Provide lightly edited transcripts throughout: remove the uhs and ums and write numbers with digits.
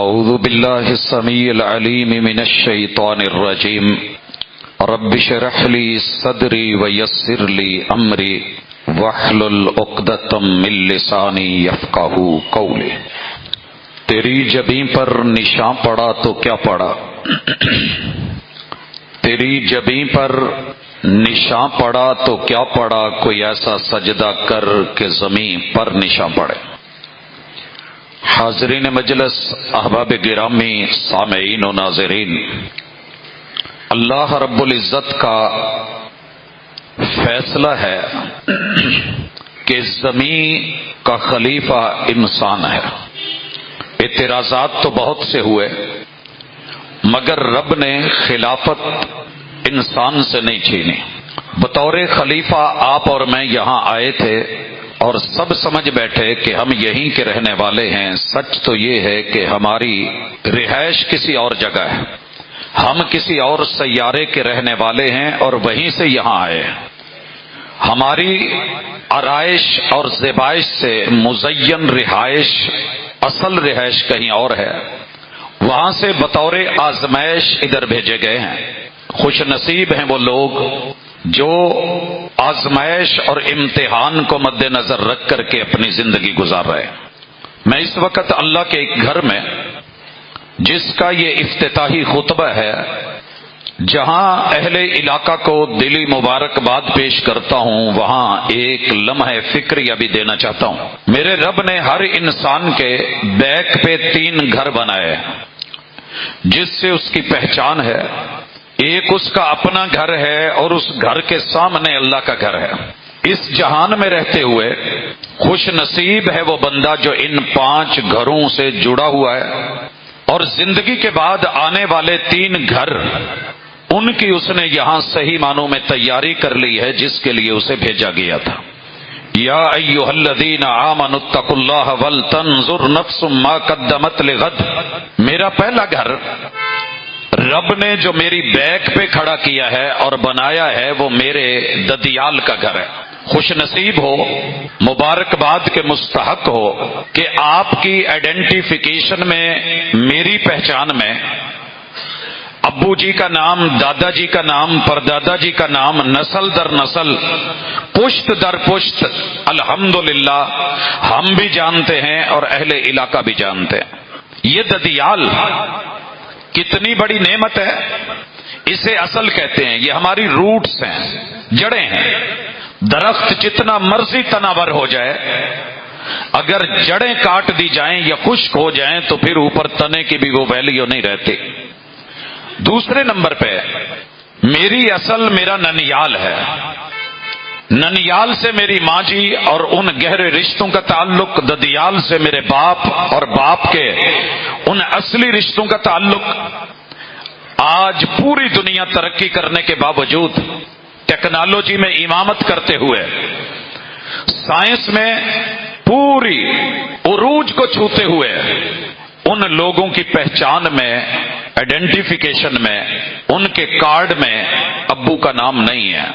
اعوذ باللہ السمیع العلیم من الشیطان الرجیم رب اشرح لی صدری ویسر لی امری واحلل عقدۃ من لسانی یفقہوا قولی۔ تیری جبیں پر نشاں پڑا تو کیا پڑا، تیری جبیں پر نشاں پڑا تو کیا پڑا، کوئی ایسا سجدہ کر کہ زمین پر نشاں پڑے۔ حاضرین مجلس، احباب گرامی، سامعین و ناظرین، اللہ رب العزت کا فیصلہ ہے کہ زمین کا خلیفہ انسان ہے۔ اعتراضات تو بہت سے ہوئے، مگر رب نے خلافت انسان سے نہیں چھینی۔ بطور خلیفہ آپ اور میں یہاں آئے تھے اور سب سمجھ بیٹھے کہ ہم یہیں کے رہنے والے ہیں۔ سچ تو یہ ہے کہ ہماری رہائش کسی اور جگہ ہے، ہم کسی اور سیارے کے رہنے والے ہیں اور وہیں سے یہاں آئے۔ ہماری آرائش اور زیبائش سے مزین رہائش، اصل رہائش کہیں اور ہے، وہاں سے بطور آزمائش ادھر بھیجے گئے ہیں۔ خوش نصیب ہیں وہ لوگ جو آزمائش اور امتحان کو مد نظر رکھ کر کے اپنی زندگی گزار رہے ہیں۔ میں اس وقت اللہ کے ایک گھر میں، جس کا یہ افتتاحی خطبہ ہے، جہاں اہل علاقہ کو دلی مبارکباد پیش کرتا ہوں، وہاں ایک لمحہ فکریہ بھی دینا چاہتا ہوں۔ میرے رب نے ہر انسان کے بیک پہ 3 گھر بنائے جس سے اس کی پہچان ہے۔ ایک اس کا اپنا گھر ہے اور اس گھر کے سامنے اللہ کا گھر ہے۔ اس جہان میں رہتے ہوئے خوش نصیب ہے وہ بندہ جو ان 5 گھروں سے جڑا ہوا ہے، اور زندگی کے بعد آنے والے 3 گھر، ان کی اس نے یہاں صحیح معنوں میں تیاری کر لی ہے جس کے لیے اسے بھیجا گیا تھا۔ یا ایھا الذین آمنوا اتقوا اللہ ولتنظر نفس ما قدمت لغد۔ میرا پہلا گھر رب نے جو میری بیک پہ کھڑا کیا ہے اور بنایا ہے، وہ میرے ددیال کا گھر ہے۔ خوش نصیب ہو، مبارکباد کے مستحق ہو کہ آپ کی آئیڈینٹیفیکیشن میں، میری پہچان میں، ابو جی کا نام، دادا جی کا نام، پردادا جی کا نام، نسل در نسل، پشت در پشت، الحمدللہ ہم بھی جانتے ہیں اور اہل علاقہ بھی جانتے ہیں۔ یہ ددیال کتنی بڑی نعمت ہے، اسے اصل کہتے ہیں۔ یہ ہماری روٹس ہیں، جڑیں ہیں۔ درخت جتنا مرضی تناور ہو جائے، اگر جڑیں کاٹ دی جائیں یا خشک ہو جائیں تو پھر اوپر تنے کی بھی وہ ویلیو نہیں رہتی۔ دوسرے نمبر پہ میری اصل میرا ننیال ہے۔ ننیال سے میری ماں جی اور ان گہرے رشتوں کا تعلق، ددیال سے میرے باپ اور باپ کے ان اصلی رشتوں کا تعلق۔ آج پوری دنیا ترقی کرنے کے باوجود، ٹیکنالوجی میں امامت کرتے ہوئے، سائنس میں پوری عروج کو چھوتے ہوئے، ان لوگوں کی پہچان میں، آئیڈینٹیفیکیشن میں، ان کے کارڈ میں ابو کا نام نہیں ہے۔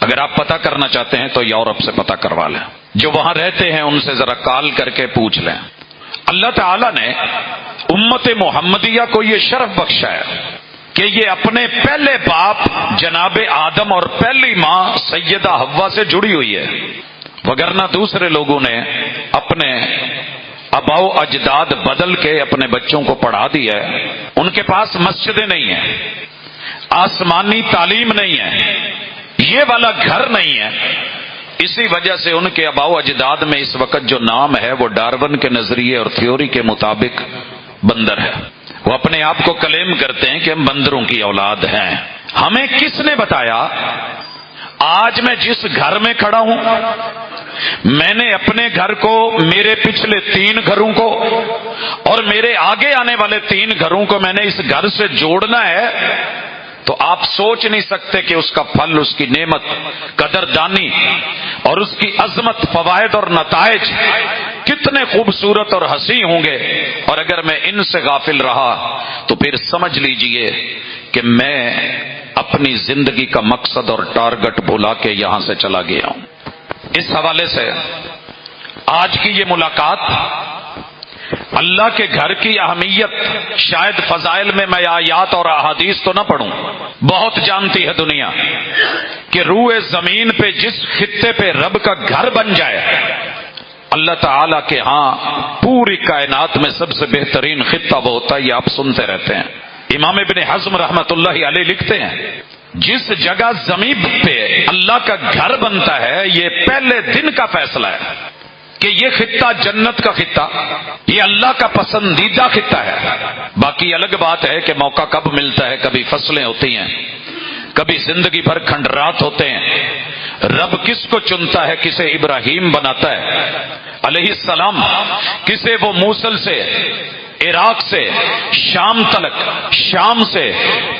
اگر آپ پتہ کرنا چاہتے ہیں تو یورپ سے پتہ کروا لیں، جو وہاں رہتے ہیں ان سے ذرا کال کر کے پوچھ لیں۔ اللہ تعالیٰ نے امت محمدیہ کو یہ شرف بخشا ہے کہ یہ اپنے پہلے باپ جناب آدم اور پہلی ماں سیدہ حوا سے جڑی ہوئی ہے، وگرنہ دوسرے لوگوں نے اپنے آباء و اجداد بدل کے اپنے بچوں کو پڑھا دیا ہے۔ ان کے پاس مسجدیں نہیں ہیں، آسمانی تعلیم نہیں ہے، یہ والا گھر نہیں ہے۔ اسی وجہ سے ان کے آباء و اجداد میں اس وقت جو نام ہے وہ ڈارون کے نظریے اور تھیوری کے مطابق بندر ہے۔ وہ اپنے آپ کو کلیم کرتے ہیں کہ ہم بندروں کی اولاد ہیں۔ ہمیں کس نے بتایا؟ آج میں جس گھر میں کھڑا ہوں، میں نے اپنے گھر کو، میرے پچھلے 3 گھروں کو اور میرے آگے آنے والے 3 گھروں کو میں نے اس گھر سے جوڑنا ہے، تو آپ سوچ نہیں سکتے کہ اس کا پھل، اس کی نعمت، قدردانی اور اس کی عظمت، فوائد اور نتائج کتنے خوبصورت اور حسین ہوں گے۔ اور اگر میں ان سے غافل رہا تو پھر سمجھ لیجئے کہ میں اپنی زندگی کا مقصد اور ٹارگٹ بھلا کے یہاں سے چلا گیا ہوں۔ اس حوالے سے آج کی یہ ملاقات اللہ کے گھر کی اہمیت شاید فضائل میں آیات اور احادیث تو نہ پڑھوں، بہت جانتی ہے دنیا کہ روئے زمین پہ جس خطے پہ رب کا گھر بن جائے، اللہ تعالی کے ہاں پوری کائنات میں سب سے بہترین خطہ وہ ہوتا ہے، یہ آپ سنتے رہتے ہیں۔ امام ابن حزم رحمت اللہ علیہ لکھتے ہیں جس جگہ زمین پہ اللہ کا گھر بنتا ہے یہ پہلے دن کا فیصلہ ہے کہ یہ خطہ جنت کا خطہ، یہ اللہ کا پسندیدہ خطہ ہے۔ باقی الگ بات ہے کہ موقع کب ملتا ہے، کبھی فصلیں ہوتی ہیں، کبھی زندگی بھر کھنڈرات ہوتے ہیں۔ رب کس کو چنتا ہے، کسے ابراہیم بناتا ہے علیہ السلام، کسے وہ موصل سے عراق سے شام تلک، شام سے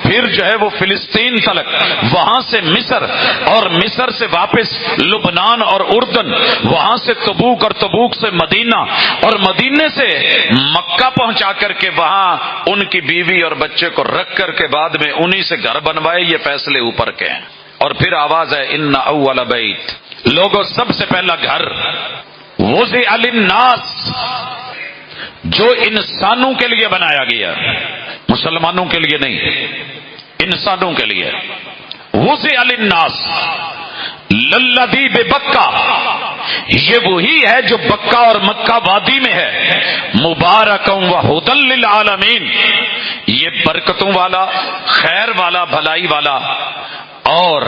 پھر جو ہے وہ فلسطین تلک، وہاں سے مصر، اور مصر سے واپس لبنان اور اردن، وہاں سے تبوک اور تبوک سے مدینہ، اور مدینے سے مکہ پہنچا کر کے وہاں ان کی بیوی اور بچے کو رکھ کر کے بعد میں انہی سے گھر بنوائے، یہ فیصلے اوپر کے ہیں۔ اور پھر آواز ہے ان اول بیت، لوگوں سب سے پہلا گھر وضع للناس، جو انسانوں کے لیے بنایا گیا، مسلمانوں کے لیے نہیں، انسانوں کے لیے۔ وضع للناس للذی ببکہ، یہ وہی ہے جو بکہ اور مکہ وادی میں ہے، مبارکا وہدی للعالمین، یہ برکتوں والا، خیر والا، بھلائی والا اور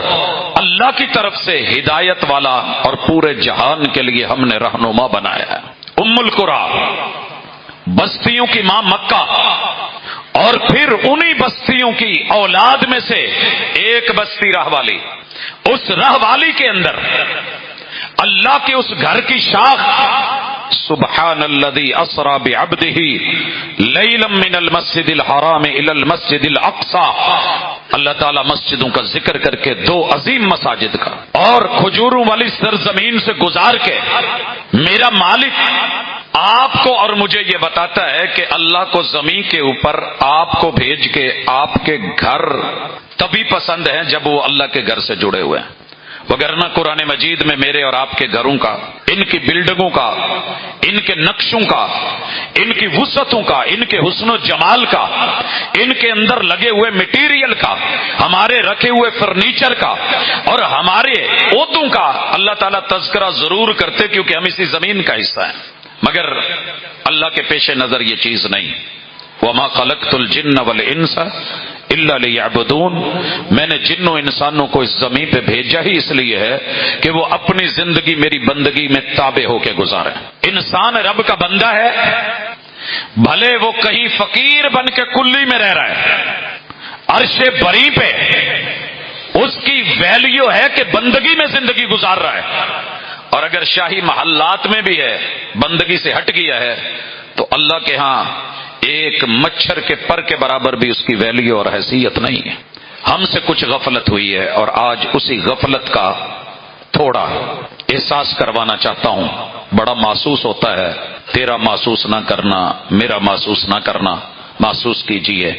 اللہ کی طرف سے ہدایت والا، اور پورے جہان کے لیے ہم نے رہنما بنایا ہے۔ ام القریٰ، بستیوں کی ماں مکہ، اور پھر انہی بستیوں کی اولاد میں سے ایک بستی راہ والی، اس راہ والی کے اندر اللہ کے اس گھر کی شاخ سبحان الذی اسری بعبدہ لیلا من المسجد الحرام الی المسجد الاقصی، اللہ تعالیٰ مسجدوں کا ذکر کر کے دو عظیم مساجد کا، اور کھجوروں والی سرزمین سے گزار کے میرا مالک آپ کو اور مجھے یہ بتاتا ہے کہ اللہ کو زمین کے اوپر آپ کو بھیج کے آپ کے گھر تبھی پسند ہیں جب وہ اللہ کے گھر سے جڑے ہوئے ہیں، وگرنہ قرآن مجید میں میرے اور آپ کے گھروں کا، ان کی بلڈنگوں کا، ان کے نقشوں کا، ان کی وسعتوں کا، ان کے حسن و جمال کا، ان کے اندر لگے ہوئے مٹیریل کا، ہمارے رکھے ہوئے فرنیچر کا اور ہمارے عہدوں کا اللہ تعالیٰ تذکرہ ضرور کرتے، کیونکہ ہم اسی زمین کا حصہ ہیں، مگر اللہ کے پیش نظر یہ چیز نہیں۔ وَمَا خَلَقْتُ الْجِنَّ وَالْإِنسَ إِلَّا لِيَعْبُدُونَ، میں نے جنوں انسانوں کو اس زمین پہ بھیجا ہی اس لیے ہے کہ وہ اپنی زندگی میری بندگی میں تابع ہو کے گزارے۔ انسان رب کا بندہ ہے، بھلے وہ کہیں فقیر بن کے کلی میں رہ رہا ہے، عرش بری پہ اس کی ویلیو ہے کہ بندگی میں زندگی گزار رہا ہے، اور اگر شاہی محلات میں بھی ہے، بندگی سے ہٹ گیا ہے، تو اللہ کے ہاں ایک مچھر کے پر کے برابر بھی اس کی ویلیو اور حیثیت نہیں ہے۔ ہم سے کچھ غفلت ہوئی ہے، اور آج اسی غفلت کا تھوڑا احساس کروانا چاہتا ہوں۔ بڑا محسوس ہوتا ہے، تیرا محسوس نہ کرنا، میرا محسوس نہ کرنا، محسوس کیجئے۔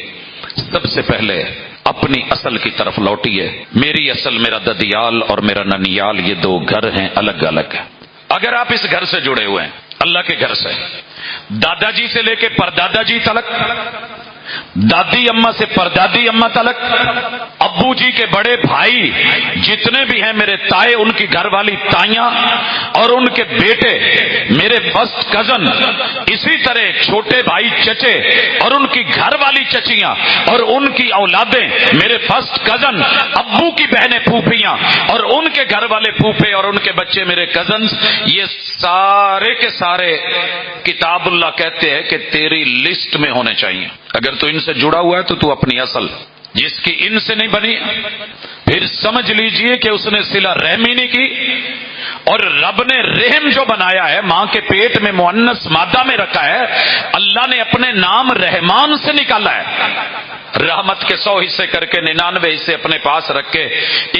سب سے پہلے اپنی اصل کی طرف لوٹیے۔ میری اصل، میرا ددیال اور میرا ننیال، یہ دو گھر ہیں، الگ الگ ہیں۔ اگر آپ اس گھر سے جڑے ہوئے ہیں، اللہ کے گھر سے، دادا جی سے لے کے پردادا جی تلک، دادی اماں سے پردادی اماں تلک، ابو جی کے بڑے بھائی جتنے بھی ہیں میرے تائے، ان کی گھر والی تائیاں اور ان کے بیٹے میرے فرسٹ کزن، اسی طرح چھوٹے بھائی چچے اور ان کی گھر والی چچیاں اور ان کی اولادیں میرے فرسٹ کزن، ابو کی بہنیں پھوپھیاں اور ان کے گھر والے پھوپھے اور ان کے بچے میرے کزنز، یہ سارے کے سارے کتاب اللہ کہتے ہیں کہ تیری لسٹ میں ہونے چاہیے۔ اگر تو ان سے جڑا ہوا ہے تو تو اپنی اصل، جس کی ان سے نہیں بنی پھر سمجھ لیجئے کہ اس نے صلہ رحمی نہیں کی، اور رب نے رحم جو بنایا ہے، ماں کے پیٹ میں مؤنث مادہ میں رکھا ہے، اللہ نے اپنے نام رحمان سے نکالا ہے۔ رحمت کے 100 حصے کر کے 99 حصے اپنے پاس رکھ کے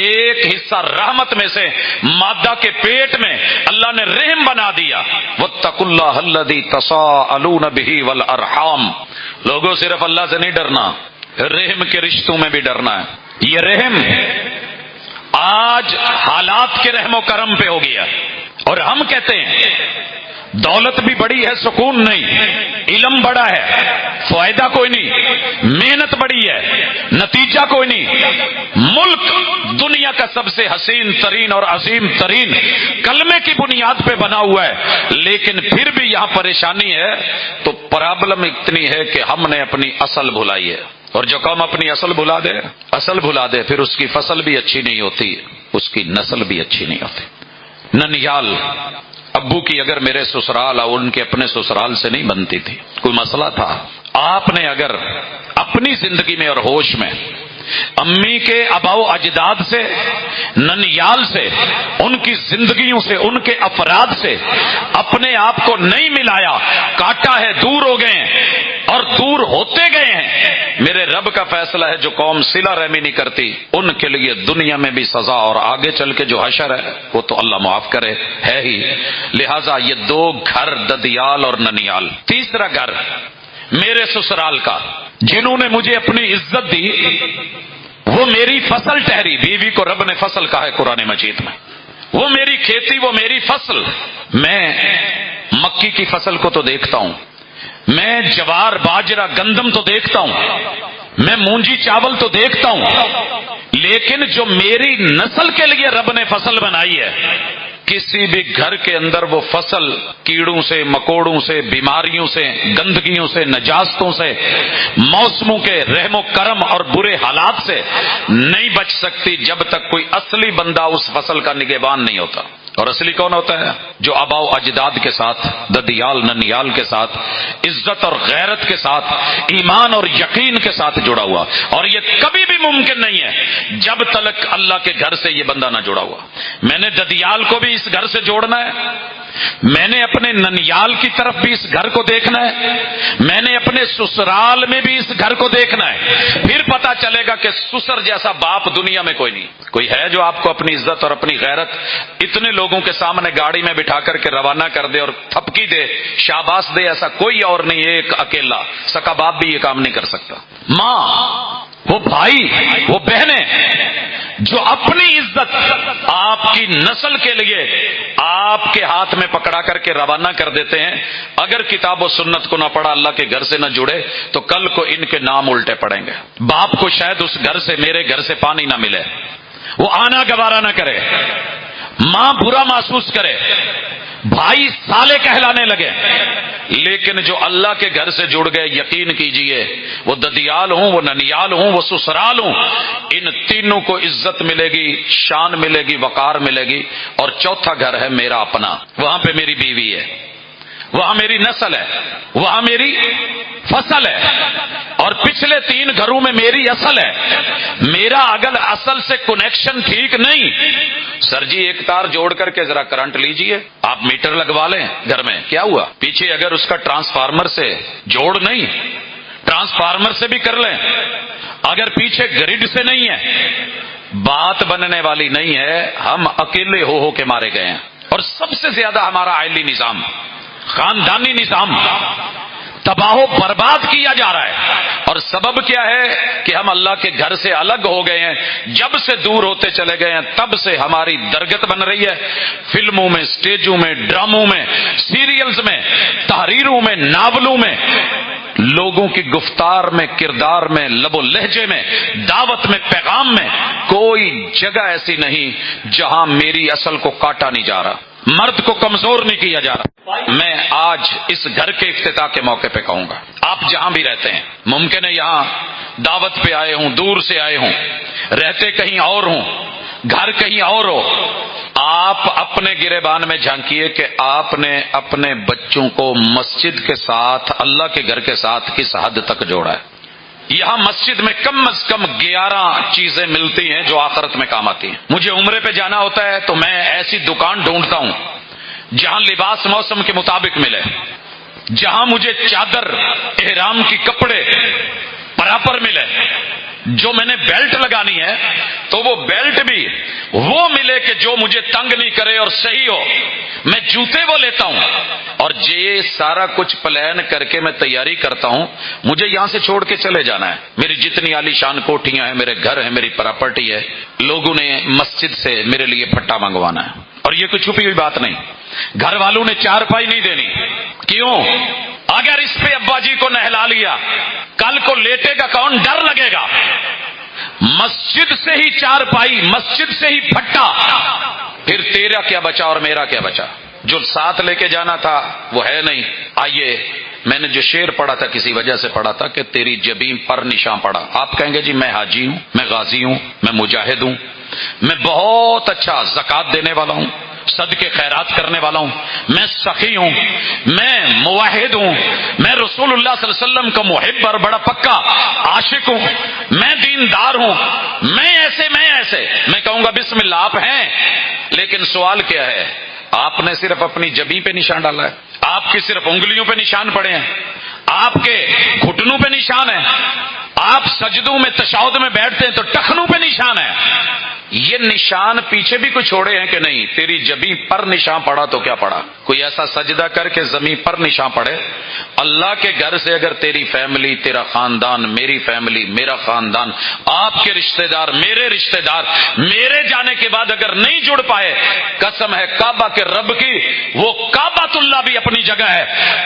ایک حصہ رحمت میں سے مادہ کے پیٹ میں اللہ نے رحم بنا دیا۔ واتقوا اللہ الذی تساءلون بہ والارحام، لوگوں صرف اللہ سے نہیں ڈرنا، رحم کے رشتوں میں بھی ڈرنا ہے۔ یہ رحم آج حالات کے رحم و کرم پہ ہو گیا، اور ہم کہتے ہیں دولت بھی بڑی ہے، سکون نہیں، علم بڑا ہے، فائدہ کوئی نہیں، محنت بڑی ہے، نتیجہ کوئی نہیں، ملک دنیا کا سب سے حسین ترین اور عظیم ترین کلمے کی بنیاد پہ بنا ہوا ہے، لیکن پھر بھی یہاں پریشانی ہے۔ تو پرابلم اتنی ہے کہ ہم نے اپنی اصل بھلائی ہے، اور جو قوم اپنی اصل بھلا دے پھر اس کی فصل بھی اچھی نہیں ہوتی، اس کی نسل بھی اچھی نہیں ہوتی۔ ننیال ابو کی اگر میرے سسرال اور ان کے اپنے سسرال سے نہیں بنتی تھی، کوئی مسئلہ تھا، آپ نے اگر اپنی زندگی میں اور ہوش میں امی کے آباء و اجداد سے، ننیال سے، ان کی زندگیوں سے، ان کے افراد سے اپنے آپ کو نہیں ملایا، کاٹا ہے، دور ہو گئے ہیں اور دور ہوتے گئے ہیں، میرے رب کا فیصلہ ہے جو قوم صلہ رحمی نہیں کرتی ان کے لیے دنیا میں بھی سزا، اور آگے چل کے جو حشر ہے وہ تو اللہ معاف کرے ہے ہی۔ لہذا یہ دو گھر ددیال اور ننیال، تیسرا گھر میرے سسرال کا، جنہوں نے مجھے اپنی عزت دی، وہ میری فصل ٹھہری، بیوی کو رب نے فصل کہا ہے قرآن مجید میں، وہ میری کھیتی، وہ میری فصل، میں مکی کی فصل کو تو دیکھتا ہوں، میں جوار باجرہ گندم تو دیکھتا ہوں، میں مونجی چاول تو دیکھتا ہوں، لیکن جو میری نسل کے لیے رب نے فصل بنائی ہے، کسی بھی گھر کے اندر وہ فصل کیڑوں سے، مکوڑوں سے، بیماریوں سے، گندگیوں سے، نجاستوں سے، موسموں کے رحم و کرم اور برے حالات سے نہیں بچ سکتی جب تک کوئی اصلی بندہ اس فصل کا نگہبان نہیں ہوتا۔ اور اصلی کون ہوتا ہے؟ جو آباء و اجداد کے ساتھ، ددیال ننیال کے ساتھ، عزت اور غیرت کے ساتھ، ایمان اور یقین کے ساتھ جڑا ہوا، اور یہ کبھی بھی ممکن نہیں ہے جب تک اللہ کے گھر سے یہ بندہ نہ جڑا ہوا۔ میں نے ددیال کو بھی اس گھر سے جوڑنا ہے، میں نے اپنے ننیال کی طرف بھی اس گھر کو دیکھنا ہے، میں نے اپنے سسرال میں بھی اس گھر کو دیکھنا ہے، پھر پتا چلے گا کہ سسر جیسا باپ دنیا میں کوئی نہیں۔ کوئی ہے جو آپ کو اپنی عزت اور اپنی غیرت اتنے لوگوں کے سامنے گاڑی میں بٹھا کر کے روانہ کر دے اور تھپکی دے، شاباش دے، ایسا کوئی اور نہیں، ایک اکیلا سکا باپ بھی یہ کام نہیں کر سکتا۔ ماں، وہ بھائی، وہ بہنیں جو اپنی عزت آپ کی نسل کے لیے آپ کے ہاتھ میں پکڑا کر کے روانہ کر دیتے ہیں، اگر کتاب و سنت کو نہ پڑھا، اللہ کے گھر سے نہ جڑے، تو کل کو ان کے نام الٹے پڑیں گے۔ باپ کو شاید اس گھر سے، میرے گھر سے پانی نہ ملے، وہ آنا گوارا نہ کرے، ماں برا محسوس کرے، بھائی سالے کہلانے لگے، لیکن جو اللہ کے گھر سے جڑ گئے، یقین کیجئے، وہ ددیال ہوں، وہ ننیال ہوں، وہ سسرال ہوں، ان تینوں کو عزت ملے گی، شان ملے گی، وقار ملے گی۔ اور چوتھا گھر ہے میرا اپنا، وہاں پہ میری بیوی ہے، وہاں میری نسل ہے، وہاں میری فصل ہے، اور پچھلے تین گھروں میں میری اصل ہے۔ میرا اگر اصل سے کنیکشن ٹھیک نہیں، سر جی ایک تار جوڑ کر کے ذرا کرنٹ لیجئے، آپ میٹر لگوا لیں گھر میں، کیا ہوا؟ پیچھے اگر اس کا ٹرانسفارمر سے جوڑ نہیں، ٹرانسفارمر سے بھی کر لیں، اگر پیچھے گرڈ سے نہیں ہے، بات بننے والی نہیں ہے۔ ہم اکیلے ہو کے مارے گئے ہیں، اور سب سے زیادہ ہمارا عائلی نظام، خاندانی نظام تباہ و برباد کیا جا رہا ہے، اور سبب کیا ہے کہ ہم اللہ کے گھر سے الگ ہو گئے ہیں۔ جب سے دور ہوتے چلے گئے ہیں تب سے ہماری درگت بن رہی ہے، فلموں میں، سٹیجوں میں، ڈراموں میں، سیریلز میں، تحریروں میں، ناولوں میں، لوگوں کی گفتار میں، کردار میں، لب و لہجے میں، دعوت میں، پیغام میں، کوئی جگہ ایسی نہیں جہاں میری اصل کو کاٹا نہیں جا رہا، مرد کو کمزور نہیں کیا جا رہا۔ میں آج اس گھر کے افتتاح کے موقع پہ کہوں گا، آپ جہاں بھی رہتے ہیں، ممکن ہے یہاں دعوت پہ آئے ہوں، دور سے آئے ہوں، رہتے کہیں اور ہوں، گھر کہیں اور ہو، آپ اپنے گریبان میں جھانکیے کہ آپ نے اپنے بچوں کو مسجد کے ساتھ، اللہ کے گھر کے ساتھ کس حد تک جوڑا ہے۔ یہاں مسجد میں کم از کم 11 چیزیں ملتی ہیں جو آخرت میں کام آتی ہیں۔ مجھے عمرے پہ جانا ہوتا ہے تو میں ایسی دکان ڈھونڈتا ہوں جہاں لباس موسم کے مطابق ملے، جہاں مجھے چادر، احرام کی کپڑے پراپر ملے، جو میں نے بیلٹ لگانی ہے تو وہ بیلٹ بھی وہ ملے کہ جو مجھے تنگ نہیں کرے اور صحیح ہو، میں جوتے وہ لیتا ہوں، اور یہ سارا کچھ پلان کر کے میں تیاری کرتا ہوں۔ مجھے یہاں سے چھوڑ کے چلے جانا ہے، میری جتنی عالی شان کوٹھیاں ہیں، میرے گھر ہیں، میری پراپرٹی ہے، لوگوں نے مسجد سے میرے لیے پھٹا منگوانا ہے، اور یہ کوئی چھپی ہوئی بات نہیں. گھر والوں نے چارپائی نہیں دینی. کیوں؟ اگر اس پہ ابا جی کو نہلا لیا کل کو لیٹے گا کون؟ ڈر لگے گا. مسجد سے ہی چارپائی، مسجد سے ہی پھٹا، پھر تیرا کیا بچا اور میرا کیا بچا؟ جو ساتھ لے کے جانا تھا وہ ہے نہیں. آئیے، میں نے جو شعر پڑھا تھا کسی وجہ سے پڑھا تھا کہ تیری جبین پر نشان پڑا. آپ کہیں گے جی میں حاجی ہوں، میں غازی ہوں، میں مجاہد ہوں، میں بہت اچھا زکوٰۃ دینے والا ہوں، صدقے خیرات کرنے والا ہوں، میں سخی ہوں، میں موحد ہوں، میں رسول اللہ صلی اللہ علیہ وسلم کا محب اور بڑا پکا عاشق ہوں، میں دیندار ہوں، میں ایسے. میں کہوں گا بسم اللہ آپ ہیں، لیکن سوال کیا ہے؟ آپ نے صرف اپنی جبیں پہ نشان ڈالا ہے، آپ کی صرف انگلیوں پہ نشان پڑے ہیں، آپ کے گھٹنوں پہ نشان ہے، آپ سجدوں میں تشہد میں بیٹھتے ہیں تو ٹخنوں پہ نشان ہے. یہ نشان پیچھے بھی کچھ چھوڑے ہیں کہ نہیں؟ تیری جبیں پر نشان پڑا تو کیا پڑا؟ کوئی ایسا سجدہ کر کے زمین پر نشان پڑے. اللہ کے گھر سے اگر تیری فیملی، تیرا خاندان، میری فیملی، میرا خاندان، آپ کے رشتہ دار، میرے رشتہ دار، میرے جانے کے بعد اگر نہیں جڑ پائے، قسم ہے کعبہ کے رب کی، وہ کعبۃ اللہ بھی اپنی جگہ ہے.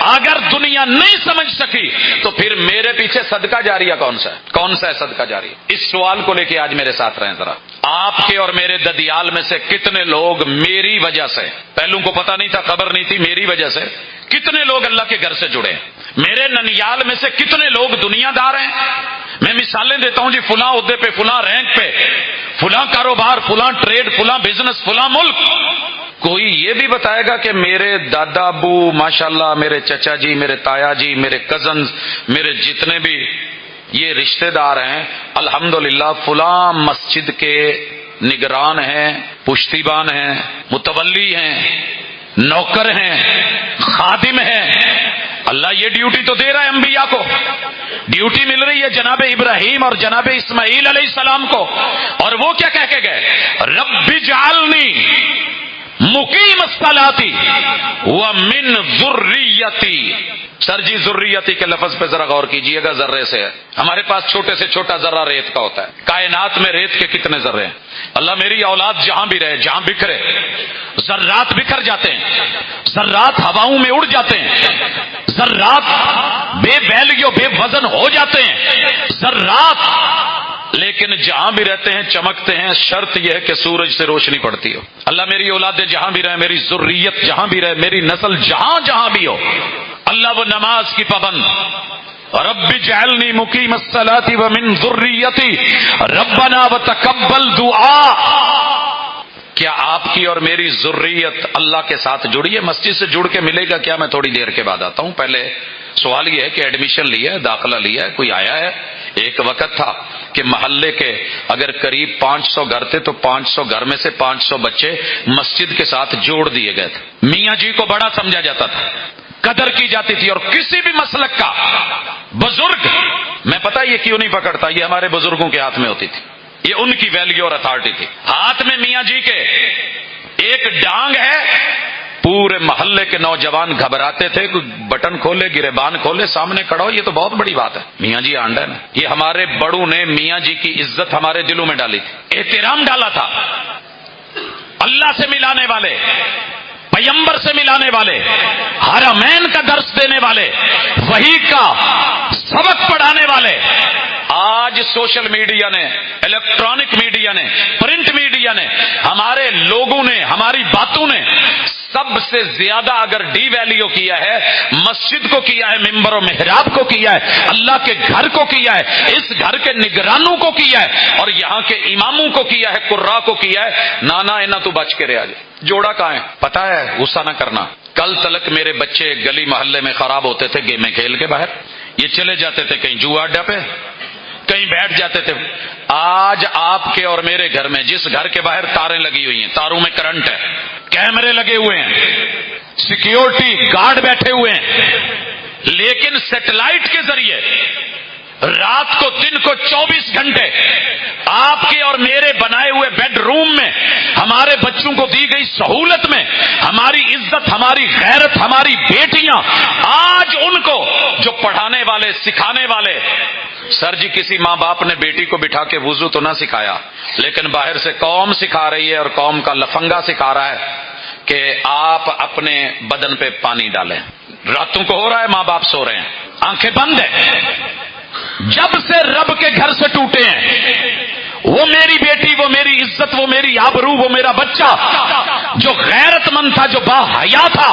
اگر دنیا نہیں سمجھ سکی تو پھر میرے پیچھے صدقہ جاریہ کون سا ہے صدقہ جاریہ؟ اس سوال کو لے کے آج میرے ساتھ رہیں ذرا. آپ کے اور میرے ددیال میں سے کتنے لوگ میری وجہ سے، پہلوں کو پتہ نہیں تھا، خبر نہیں تھی، میری وجہ سے کتنے لوگ اللہ کے گھر سے جڑے ہیں؟ میرے ننیال میں سے کتنے لوگ دنیا دار ہیں؟ میں مثالیں دیتا ہوں جی، فلاں عہدے پہ، فلاں رینک پہ، فلاں کاروبار، فلاں ٹریڈ، فلاں بزنس، فلاں ملک. کوئی یہ بھی بتائے گا کہ میرے دادا ابو ماشاءاللہ، میرے چچا جی، میرے تایا جی، میرے کزنز، میرے جتنے بھی یہ رشتہ دار ہیں، الحمدللہ فلاں مسجد کے نگران ہیں، پشتیبان ہیں، متولی ہیں، نوکر ہیں، خادم ہیں. اللہ یہ ڈیوٹی تو دے رہا ہے انبیاء کو. ڈیوٹی مل رہی ہے جناب ابراہیم اور جناب اسماعیل علیہ السلام کو، اور وہ کیا کہہ کے گئے؟ رب اجعلنی مقیم الصلاۃ ومن ذریتی. سر جی ذریتی کے لفظ پہ ذرا غور کیجئے گا. ذرے سے ہے، ہمارے پاس چھوٹے سے چھوٹا ذرہ ریت کا ہوتا ہے. کائنات میں ریت کے کتنے ذرے ہیں؟ اللہ میری اولاد جہاں بھی رہے، جہاں بکھرے، ذرات بکھر جاتے ہیں، ذرات ہواؤں میں اڑ جاتے ہیں، ذرات بے ویلیو، بے وزن ہو جاتے ہیں، ذرات لیکن جہاں بھی رہتے ہیں چمکتے ہیں. شرط یہ ہے کہ سورج سے روشنی پڑتی ہو. اللہ میری اولادیں جہاں بھی رہے، میری ذریت جہاں بھی رہے، میری نسل جہاں بھی ہو، اللہ وہ نماز کی پابند. رب اجعلنی مقیم الصلاۃ ومن ذریتی ربنا وتقبل دعا. کیا آپ کی اور میری ذریت اللہ کے ساتھ جڑی ہے؟ مسجد سے جڑ کے ملے گا کیا؟ میں تھوڑی دیر کے بعد آتا ہوں. پہلے سوال یہ ہے کہ ایڈمیشن لیا ہے، داخلہ لیا ہے، کوئی آیا ہے؟ ایک وقت تھا کہ محلے کے اگر قریب 500 گھر تھے تو 500 گھر میں سے 500 بچے مسجد کے ساتھ جوڑ دیے گئے تھے. میاں جی کو بڑا سمجھا جاتا تھا، قدر کی جاتی تھی. اور کسی بھی مسلک کا بزرگ، میں پتہ یہ کیوں نہیں پکڑتا، یہ ہمارے بزرگوں کے ہاتھ میں ہوتی تھی، یہ ان کی ویلیو اور اتھارٹی تھی. ہاتھ میں میاں جی کے ایک ڈانگ ہے، پورے محلے کے نوجوان گھبراتے تھے، کوئی بٹن کھولے، گریبان کھولے، سامنے کھڑا ہو. یہ تو بہت بڑی بات ہے. میاں جی آنڈا ہے نا. یہ ہمارے بڑوں نے میاں جی کی عزت ہمارے دلوں میں ڈالی تھی، احترام ڈالا تھا. اللہ سے ملانے والے، پیغمبر سے ملانے والے، حرمین کا درس دینے والے، وحی کا سبق پڑھانے والے. آج سوشل میڈیا نے، الیکٹرانک میڈیا نے، پرنٹ میڈیا نے، ہمارے لوگوں نے، ہماری باتوں نے سب سے زیادہ اگر ڈی ویلیو کیا ہے، مسجد کو کیا ہے، ممبر و محراب کو کیا ہے، اللہ کے گھر کو کیا ہے، اس گھر کے نگرانوں کو کیا ہے، اور یہاں کے اماموں کو کیا ہے، قراء کو کیا ہے. نانا اینا تو بچ کے رہا جائے. جوڑا کہاں ہے پتا ہے؟ غصہ نہ کرنا. کل تلک میرے بچے گلی محلے میں خراب ہوتے تھے گیمیں کھیل کے باہر، یہ چلے جاتے تھے کہیں جوا اڈا پہ، کہیں بیٹھ جاتے تھے. آج آپ کے اور میرے گھر میں جس گھر کے باہر تاریں لگی ہوئی ہیں، تاروں میں کرنٹ ہے، کیمرے لگے ہوئے ہیں، سیکیورٹی گارڈ بیٹھے ہوئے ہیں، لیکن سیٹلائٹ کے ذریعے رات کو دن کو 24 گھنٹے آپ کے اور میرے بنائے ہوئے بیڈ روم میں ہمارے بچوں کو دی گئی سہولت میں ہماری عزت، ہماری غیرت، ہماری بیٹیاں آج ان کو جو پڑھانے والے، سکھانے والے. سر جی کسی ماں باپ نے بیٹی کو بٹھا کے وضو تو نہ سکھایا، لیکن باہر سے قوم سکھا رہی ہے اور قوم کا لفنگا سکھا رہا ہے. کہ آپ اپنے بدن پہ پانی ڈالیں. راتوں کو ہو رہا ہے، ماں باپ سو رہے ہیں، آنکھیں بند ہیں. جب سے رب کے گھر سے ٹوٹے ہیں، وہ میری بیٹی، وہ میری عزت، وہ میری آبرو، وہ میرا بچہ جو غیرت مند تھا، جو با حیا تھا،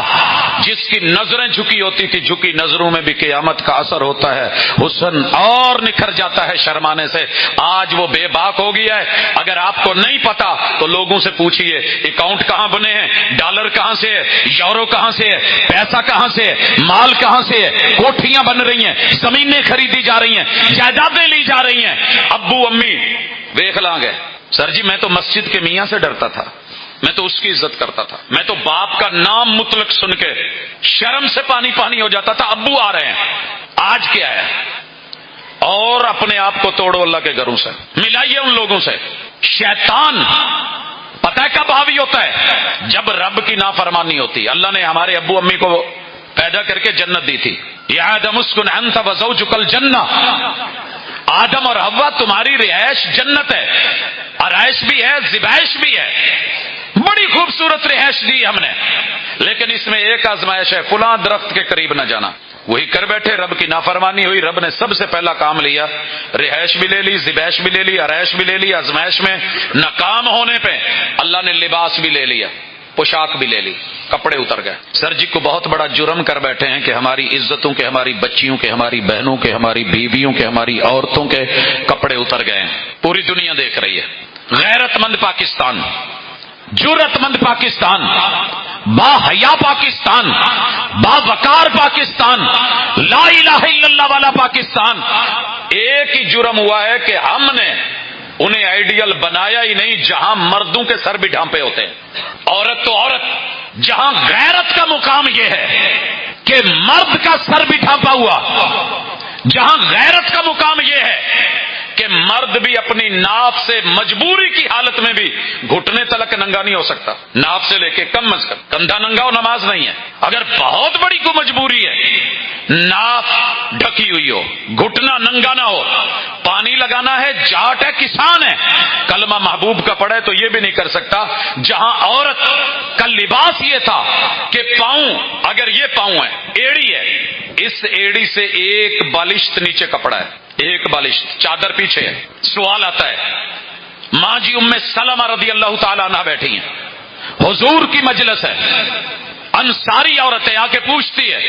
جس کی نظریں جھکی ہوتی تھی، جھکی نظروں میں بھی قیامت کا اثر ہوتا ہے، حسن اور نکھر جاتا ہے شرمانے سے. آج وہ بے باک ہو گیا ہے. اگر آپ کو نہیں پتا تو لوگوں سے پوچھئے اکاؤنٹ کہاں بنے ہیں، ڈالر کہاں سے ہے، یورو کہاں سے ہے، پیسہ کہاں سے ہے، مال کہاں سے ہے، کوٹھیاں بن رہی ہیں، زمینیں خریدی جا رہی ہیں، جائیدادیں لی جا رہی ہیں. ابو امی دیکھ لیں گے، سر جی میں تو مسجد کے میاں سے ڈرتا تھا، میں تو اس کی عزت کرتا تھا، میں تو باپ کا نام مطلق سن کے شرم سے پانی پانی ہو جاتا تھا. ابو آ رہے ہیں. آج کیا ہے؟ اور اپنے آپ کو توڑو اللہ کے گھروں سے، ملائیے ان لوگوں سے. شیطان پتہ ہے کب حاوی ہوتا ہے؟ جب رب کی نافرمانی ہوتی. اللہ نے ہمارے ابو امی کو پیدا کر کے جنت دی تھی. یا آدم اسکن انت وزوجک الجنہ، آدم اور حوا تمہاری رہائش جنت ہے. آرائش بھی ہے، زبائش بھی ہے، بڑی خوبصورت رہائش دی ہم نے. لیکن اس میں ایک آزمائش ہے، فلاں درخت کے قریب نہ جانا. وہی کر بیٹھے، رب کی نافرمانی ہوئی. رب نے سب سے پہلا کام لیا، رہائش بھی لے لی، زبائش بھی لے لی، آرائش بھی لے لی. آزمائش میں ناکام ہونے پہ اللہ نے لباس بھی لے لیا، پوشاک بھی لے لی، کپڑے اتر گئے. سر جی کو بہت بڑا جرم کر بیٹھے ہیں کہ ہماری عزتوں کے، ہماری بچیوں کے، ہماری بہنوں کے، ہماری بیویوں کے، ہماری عورتوں کے کپڑے اتر گئے ہیں. پوری دنیا دیکھ رہی ہے. غیرت مند پاکستان، جرأت مند پاکستان، با حیا پاکستان، با وقار پاکستان، لا الہ الا اللہ والا پاکستان. ایک ہی جرم ہوا ہے کہ ہم نے انہیں آئیڈیل بنایا ہی نہیں جہاں مردوں کے سر بھی ڈھانپے ہوتے ہیں. عورت تو عورت، جہاں غیرت کا مقام یہ ہے کہ مرد کا سر بھی ڈھانپا ہوا، جہاں غیرت کا مقام یہ ہے کہ مرد بھی اپنی ناف سے مجبوری کی حالت میں بھی گھٹنے تلک ننگا نہیں ہو سکتا. ناف سے لے کے کم از کم کندھا ننگا ہو نماز نہیں ہے. اگر بہت بڑی کو مجبوری ہے، ناف ڈھکی ہوئی ہو، گھٹنا ننگا نہ ہو، پانی لگانا ہے، جاٹ ہے، کسان ہے، کلمہ محبوب کا پڑھے تو یہ بھی نہیں کر سکتا. جہاں عورت کا لباس یہ تھا کہ پاؤں، اگر یہ پاؤں ہے، ایڑی ہے، اس ایڑی سے ایک بالشت نیچے کپڑا ہے، ایک بالشت، چادر پیچھے ہے. سوال آتا ہے، ماں جی ام سلمہ رضی اللہ تعالی عنہ بیٹھی ہیں، حضور کی مجلس ہے، انصاری عورتیں آ کے پوچھتی ہے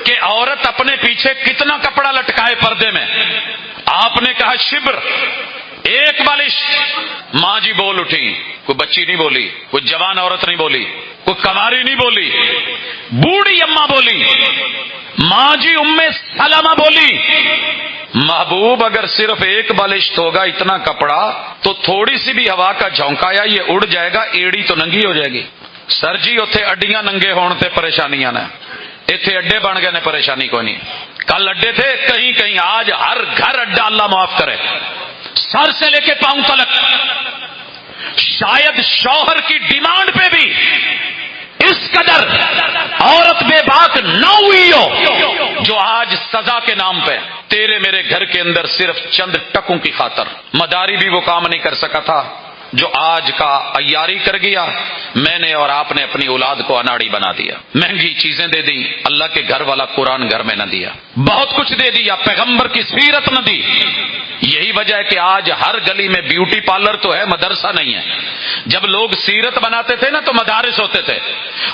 کہ عورت اپنے پیچھے کتنا کپڑا لٹکائے پردے میں؟ آپ نے کہا شبر، ایک بالش. ماں جی بول اٹھی، کوئی بچی نہیں بولی، کوئی جوان عورت نہیں بولی، کوئی کنواری نہیں بولی، بوڑھی اماں بولی. ماں جی ام سلمہ بولی، محبوب اگر صرف ایک بالشت ہوگا، اتنا کپڑا، تو تھوڑی سی بھی ہوا کا جھونکایا یہ اڑ جائے گا، ایڑی تو ننگی ہو جائے گی. سر جی اتنے اڈیاں ننگے ہون تے پریشانیاں نے، اتنے اڈے بن گئے نے، پریشانی کوئی نہیں. کل اڈے تھے کہیں کہیں، آج ہر گھر اڈا، اللہ معاف کرے، سر سے لے کے پاؤں تلک. شاید شوہر کی ڈیمانڈ پہ بھی اس قدر عورت بے باک نہ ہوئی ہو جو آج سزا کے نام پہ تیرے میرے گھر کے اندر صرف چند ٹکوں کی خاطر مداری بھی وہ کام نہیں کر سکا تھا جو آج کا عیاری کر گیا. میں نے اور آپ نے اپنی اولاد کو اناڑی بنا دیا، مہنگی چیزیں دے دی، اللہ کے گھر والا قرآن گھر میں نہ دیا، بہت کچھ دے دیا، پیغمبر کی سیرت نہ دی. یہی وجہ ہے کہ آج ہر گلی میں بیوٹی پارلر تو ہے، مدرسہ نہیں ہے. جب لوگ سیرت بناتے تھے نا تو مدارس ہوتے تھے.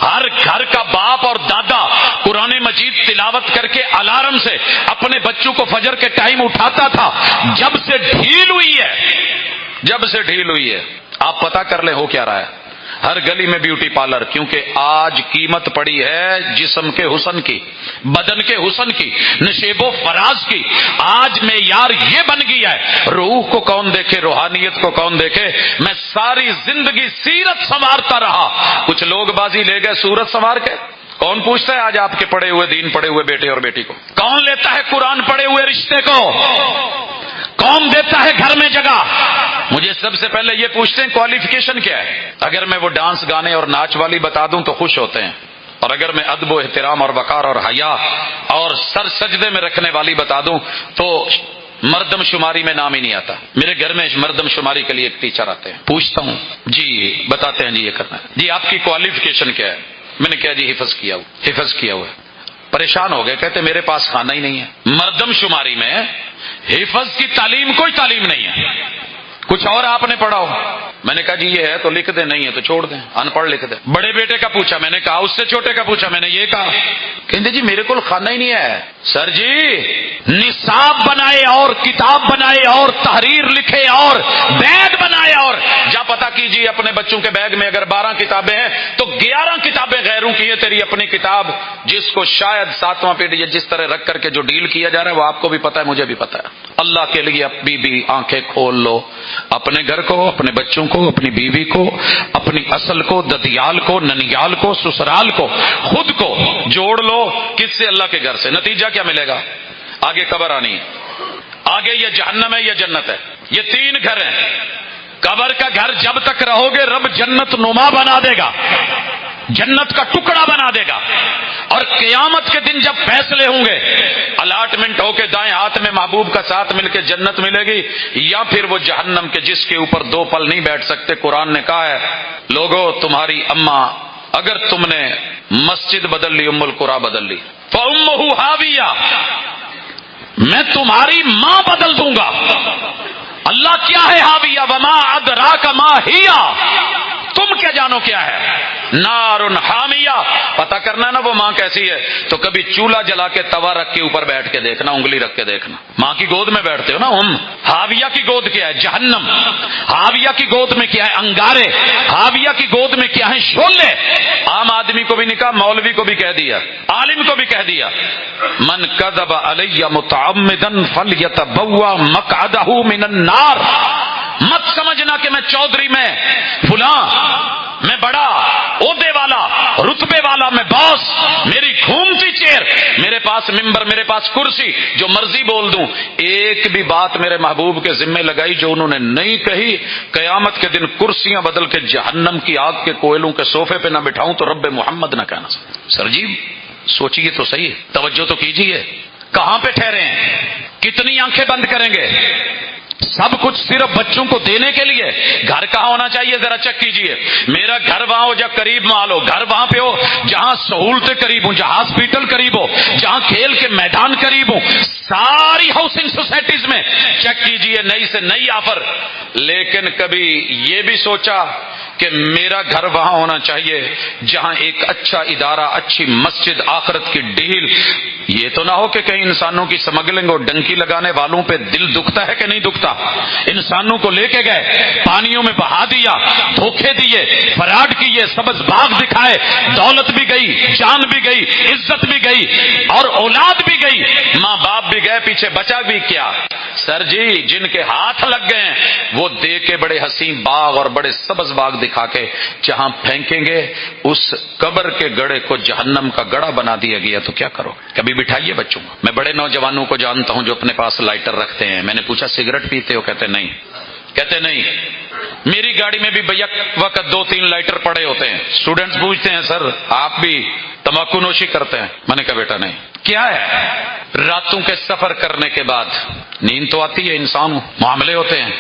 ہر گھر کا باپ اور دادا قرآن مجید تلاوت کر کے الارم سے اپنے بچوں کو فجر کے ٹائم اٹھاتا تھا. جب سے ڈھیل ہوئی ہے، جب سے ڈھیل ہوئی ہے، آپ پتہ کر لیں ہو کیا رہا ہے. ہر گلی میں بیوٹی پارلر، کیونکہ آج قیمت پڑی ہے جسم کے حسن کی، بدن کے حسن کی، نشیب و فراز کی. آج معیار یہ بن گیا ہے، روح کو کون دیکھے، روحانیت کو کون دیکھے. میں ساری زندگی سیرت سنوارتا رہا، کچھ لوگ بازی لے گئے صورت سنوار کے. کون پوچھتا ہے آج آپ کے پڑے ہوئے دین پڑے ہوئے بیٹے اور بیٹی کو؟ کون لیتا ہے قرآن پڑے ہوئے رشتے کو؟ کون دیتا ہے گھر میں جگہ؟ مجھے سب سے پہلے یہ پوچھتے ہیں کوالیفیکیشن کیا ہے. اگر میں وہ ڈانس گانے اور ناچ والی بتا دوں تو خوش ہوتے ہیں، اور اگر میں ادب و احترام اور وقار اور حیا اور سر سجدے میں رکھنے والی بتا دوں تو مردم شماری میں نام ہی نہیں آتا. میرے گھر میں مردم شماری کے لیے ایک ٹیچر آتے ہیں, پوچھتا ہوں جی بتاتے ہیں جی یہ کرنا ہے, جی آپ کی کوالیفیکیشن کیا ہے؟ میں نے کہا جی حفظ کیا ہوا ہے. پریشان ہو گئے, کہتے میرے پاس کھانا ہی نہیں ہے. مردم شماری میں حفظ کی تعلیم کوئی تعلیم نہیں ہے, کچھ اور آپ نے پڑھا ہو. میں نے کہا جی یہ ہے تو لکھ دیں, نہیں ہے تو چھوڑ دیں, ان پڑھ لکھ دیں. بڑے بیٹے کا پوچھا, میں نے کہا اس سے چھوٹے کا پوچھا, میں نے یہ کہا, کہتے جی میرے کو کھانا ہی نہیں ہے. سر جی نصاب بنائے اور کتاب بنائے اور تحریر لکھے اور بیگ بنائے, اور جا پتا کیجیے اپنے بچوں کے بیگ میں اگر 12 کتابیں ہیں تو 11 کتابیں غیروں کی ہے. تیری اپنی کتاب جس کو شاید 7واں پیڑھی جس طرح رکھ کر کے جو ڈیل کیا جا رہا ہے وہ آپ کو بھی پتا ہے, مجھے بھی پتا ہے. اللہ کے لیے اپنی بھی آنکھیں کھول لو, اپنے گھر کو, اپنے بچوں کو, اپنی بیوی کو, اپنی اصل کو, ددیال کو, ننیال کو, سسرال کو, خود کو جوڑ لو. کس سے؟ اللہ کے گھر سے. نتیجہ کیا ملے گا؟ آگے قبر آنی ہے, آگے یہ جہنم ہے, یہ جنت ہے. یہ 3 گھر ہیں. قبر کا گھر جب تک رہو گے رب جنت نما بنا دے گا, جنت کا ٹکڑا بنا دے گا. اور قیامت کے دن جب فیصلے ہوں گے, الاٹمنٹ ہو کے دائیں ہاتھ میں محبوب کا ساتھ مل کے جنت ملے گی, یا پھر وہ جہنم کے جس کے اوپر 2 پل نہیں بیٹھ سکتے. قرآن نے کہا ہے لوگو تمہاری اماں اگر تم نے مسجد بدل لی, ام القرا بدل لی, فَأُمُّهُ حاویہ, میں تمہاری ماں بدل دوں گا. اللہ کیا ہے حاویہ؟ وما ادراک ما ہی, تم کیا جانو کیا ہے؟ نار حامیہ. پتا کرنا نا وہ ماں کیسی ہے تو کبھی چولہا جلا کے توا رکھ کے اوپر بیٹھ کے دیکھنا, انگلی رکھ کے دیکھنا. ماں کی گود میں بیٹھتے ہو نا ہم. حاویہ کی گود کیا ہے؟ جہنم. حاویہ کی گود میں کیا ہے؟ انگارے. حاویہ کی گود میں کیا ہے؟ شولے. عام آدمی کو بھی نہیں کہا, مولوی کو بھی کہہ دیا, عالم کو بھی کہہ دیا. من کذب علی متعمدا فلیتبوأ مقعدہ من النار. مت سمجھنا کہ میں چودھری, میں فلاں, میں بڑا عہدے والا, رتبے والا, میں باس, میری گھومتی چیئر, میرے پاس ممبر, میرے پاس کرسی, جو مرضی بول دوں. ایک بھی بات میرے محبوب کے ذمہ لگائی جو انہوں نے نہیں کہی, قیامت کے دن کرسیاں بدل کے جہنم کی آگ کے کوئلوں کے صوفے پہ نہ بٹھاؤں تو رب محمد نہ کہنا. سر جی سوچیے تو صحیح, توجہ تو کیجیے. کہاں پہ ٹھہرے ہیں؟ کتنی آنکھیں بند کریں گے؟ سب کچھ صرف بچوں کو دینے کے لیے. گھر کہاں ہونا چاہیے ذرا چیک کیجئے. میرا گھر وہاں ہو جہاں قریب مال ہو, گھر وہاں پہ ہو جہاں سہولتیں قریب ہوں, جہاں ہاسپٹل قریب ہو, جہاں کھیل کے میدان قریب ہوں. ساری ہاؤسنگ سوسائٹیز میں چیک کیجئے, نئی سے نئی آفر. لیکن کبھی یہ بھی سوچا کہ میرا گھر وہاں ہونا چاہیے جہاں ایک اچھا ادارہ, اچھی مسجد, آخرت کی ڈیل. یہ تو نہ ہو کہ کہیں انسانوں کی سمگلنگ اور ڈنکی لگانے والوں پہ دل دکھتا ہے کہ نہیں دکھتا. انسانوں کو لے کے گئے, پانیوں میں بہا دیا, دھوکے دیے, فراڈ کیے, سبز باغ دکھائے, دولت بھی گئی, جان بھی گئی, عزت بھی گئی, اور اولاد بھی گئی, ماں باپ بھی گئے, پیچھے بچا بھی کیا. سر جی جن کے ہاتھ لگ گئے ہیں وہ دے کے بڑے حسین باغ اور بڑے سبز باغ دکھا کے جہاں پھینکیں گے اس قبر کے گڑھے کو جہنم کا گڑھا بنا دیا گیا تو کیا کرو. کبھی بٹھائیے بچوں کو. میں بڑے نوجوانوں کو جانتا ہوں جو اپنے پاس لائٹر رکھتے ہیں. میں نے پوچھا سگریٹ پیتے ہو؟ کہتے نہیں. میری گاڑی میں بھی بیک وقت 2-3 لائٹر پڑے ہوتے ہیں. اسٹوڈنٹس پوچھتے ہیں سر آپ بھی تمباکو نوشی کرتے ہیں؟ میں نے کہا بیٹا نہیں. کیا ہے؟ راتوں کے سفر کرنے کے بعد نیند تو آتی ہے, انسان معاملے ہوتے ہیں.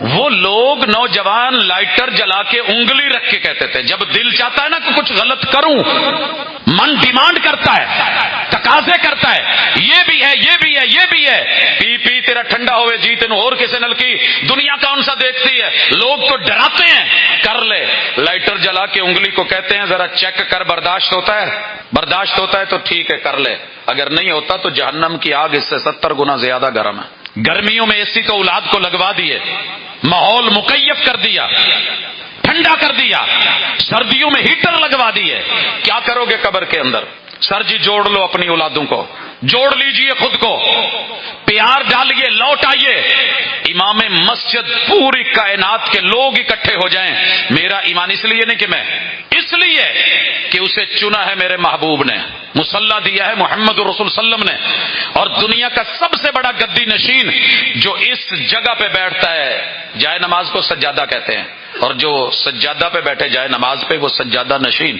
وہ لوگ نوجوان لائٹر جلا کے انگلی رکھ کے کہتے تھے جب دل چاہتا ہے نا کہ کچھ غلط کروں, من ڈیمانڈ کرتا ہے, تقاضے کرتا ہے, یہ بھی ہے, یہ بھی ہے, یہ بھی ہے, پی تیرا ٹھنڈا ہوئے جی تین اور کسی نل کی دنیا کون سا دیکھتی ہے. لوگ تو ڈراتے ہیں, کر لے. لائٹر جلا کے انگلی کو کہتے ہیں ذرا چیک کر, برداشت ہوتا ہے تو ٹھیک ہے کر لے, اگر نہیں ہوتا تو جہنم کی آگ اس سے 70 گنا زیادہ گرم ہے. گرمیوں میں اے سی تو اولاد کو لگوا دیے, ماحول مکیف کر دیا, ٹھنڈا کر دیا, سردیوں میں ہیٹر لگوا دیے. کیا کرو گے قبر کے اندر؟ سر جی جوڑ لو اپنی اولادوں کو, جوڑ لیجئے خود کو, پیار ڈالیے, لوٹ آئیے. امام مسجد پوری کائنات کے لوگ اکٹھے ہو جائیں. میرا ایمان اس لیے نہیں کہ میں, اس لیے کہ اسے چنا ہے میرے محبوب نے, مصلی دیا ہے محمد رسول وسلم نے, اور دنیا کا سب سے بڑا گدی نشین جو اس جگہ پہ بیٹھتا ہے, جائے نماز کو سجادہ کہتے ہیں, اور جو سجادہ پہ بیٹھے جائے نماز پہ وہ سجادہ نشین.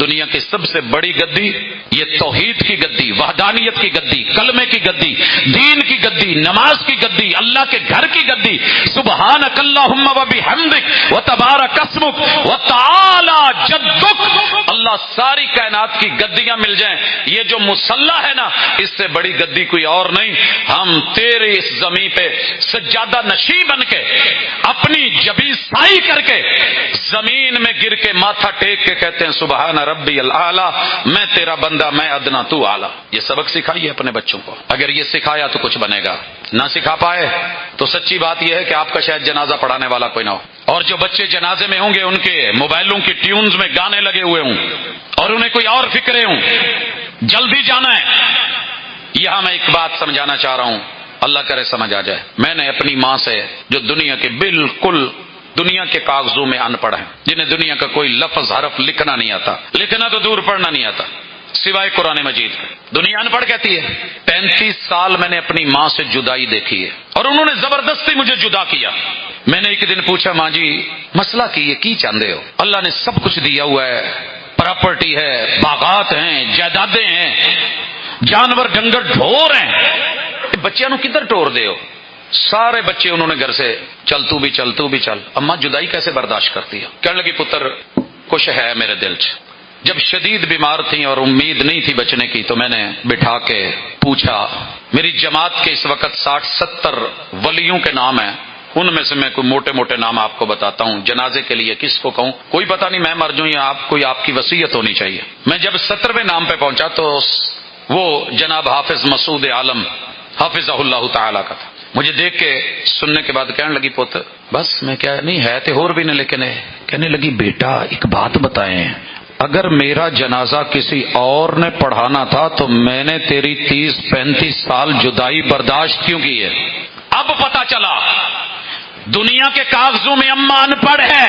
دنیا کی سب سے بڑی گدی یہ توحید کی گدی، وحدانیت کی گدی، کلمے کی گدی، دین کی گدی، نماز کی گدی، اللہ کے گھر کی گدی. سبحانک اللہم و بحمدک وتبارک اسمک وتعالی جدک. اللہ ساری کائنات کی گدیاں مل جائیں، یہ جو مصلی ہے نا اس سے بڑی گدی کوئی اور نہیں. ہم تیرے اس زمین پہ سجادہ نشین بن کے اپنی جبیں سائی کر کے زمین میں گر کے ماتھا ٹیک کے کہتے ہیں سبحان ربی الاعلی، میں تیرا بندہ، میں ادنا تو اعلی. یہ سبق سکھائیے اپنے بچوں کو. اگر یہ سکھایا تو کچھ بنے گا، نہ سکھا پائے تو سچی بات یہ ہے کہ آپ کا شاید جنازہ پڑھانے والا کوئی نہ ہو. اور جو بچے جنازے میں ہوں گے ان کے موبائلوں کی ٹیونز میں گانے لگے ہوئے ہوں اور انہیں کوئی اور فکریں ہوں. جلدی جانا ہے. یہاں میں ایک بات سمجھانا چاہ رہا ہوں، اللہ کرے سمجھ آ جائے. میں نے اپنی ماں سے جو دنیا کے بالکل دنیا کے کاغذوں میں ان پڑھ ہیں، جنہیں دنیا کا کوئی لفظ حرف لکھنا نہیں آتا، لکھنا تو دور پڑھنا نہیں آتا سوائے قرآن مجید کے، دنیا ان پڑھ کہتی ہے. 35 سال میں نے اپنی ماں سے جدائی دیکھی ہے اور انہوں نے زبردستی مجھے جدا کیا. میں نے ایک دن پوچھا ماں جی مسئلہ کی چاہتے ہو؟ اللہ نے سب کچھ دیا ہوا ہے، پراپرٹی ہے، باغات ہیں، جائیدادیں ہیں، جانور ڈنگر ڈھور ہیں، بچیاں نو کدھر ٹور دے ہو؟ سارے بچے انہوں نے گھر سے چل تو بھی چل. اماں جدائی کیسے برداشت کرتی ہے؟ کہنے لگی پتر کچھ ہے میرے دل چ. جب شدید بیمار تھیں اور امید نہیں تھی بچنے کی تو میں نے بٹھا کے پوچھا، میری جماعت کے اس وقت 60-70 ولیوں کے نام ہیں، ان میں سے میں کوئی موٹے موٹے نام آپ کو بتاتا ہوں، جنازے کے لیے کس کو کہوں، کوئی پتہ نہیں میں مر جاؤں یا آپ کی وصیت ہونی چاہیے. میں جب 70ویں نام پہ پہنچا تو وہ جناب حافظ مسعود عالم حافظہ اللہ تعالی کا تھا. مجھے دیکھ کے سننے کے بعد کہنے لگی پوت بس میں کیا نہیں ہے تے اور بھی نہیں، لیکن کہنے لگی بیٹا ایک بات بتائیں، اگر میرا جنازہ کسی اور نے پڑھانا تھا تو میں نے تیری 30-35 سال جدائی برداشت کیوں کی ہے؟ اب پتا چلا دنیا کے کاغذوں میں اماں ان پڑھ ہے،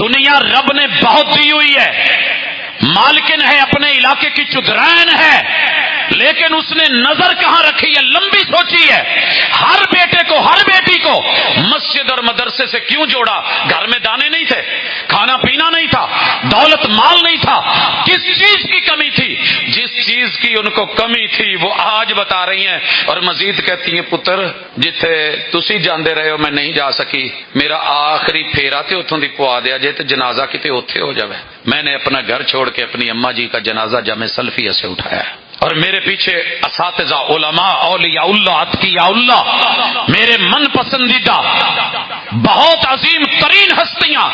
دنیا رب نے بہت دی ہوئی ہے، مالکن ہے، اپنے علاقے کی چدرائن ہے، لیکن اس نے نظر کہاں رکھی ہے؟ لمبی سوچی ہے. ہر بیٹے کو ہر بیٹی کو مسجد اور مدرسے سے کیوں جوڑا؟ گھر میں دانے نہیں تھے، کھانا پینا نہیں تھا، دولت مال نہیں تھا. کس چیز کی کمی تھی؟ جس چیز کی ان کو کمی تھی وہ آج بتا رہی ہیں. اور مزید کہتی ہیں پتر جتھے تسی جاندے رہے ہو میں نہیں جا سکی، میرا آخری پھیرا تے اتھوں دی پوا دیا جے تے جنازہ کتے اوتھے ہو جاوے. میں نے اپنا گھر چھوڑ کے اپنی اماں جی کا جنازہ جامع سلفیہ سے اٹھایا ہے اور میرے پیچھے اساتذہ، علماء، اولیاء اللہ، اتقیاء اللہ، میرے من پسندیدہ بہت عظیم ترین ہستیاں.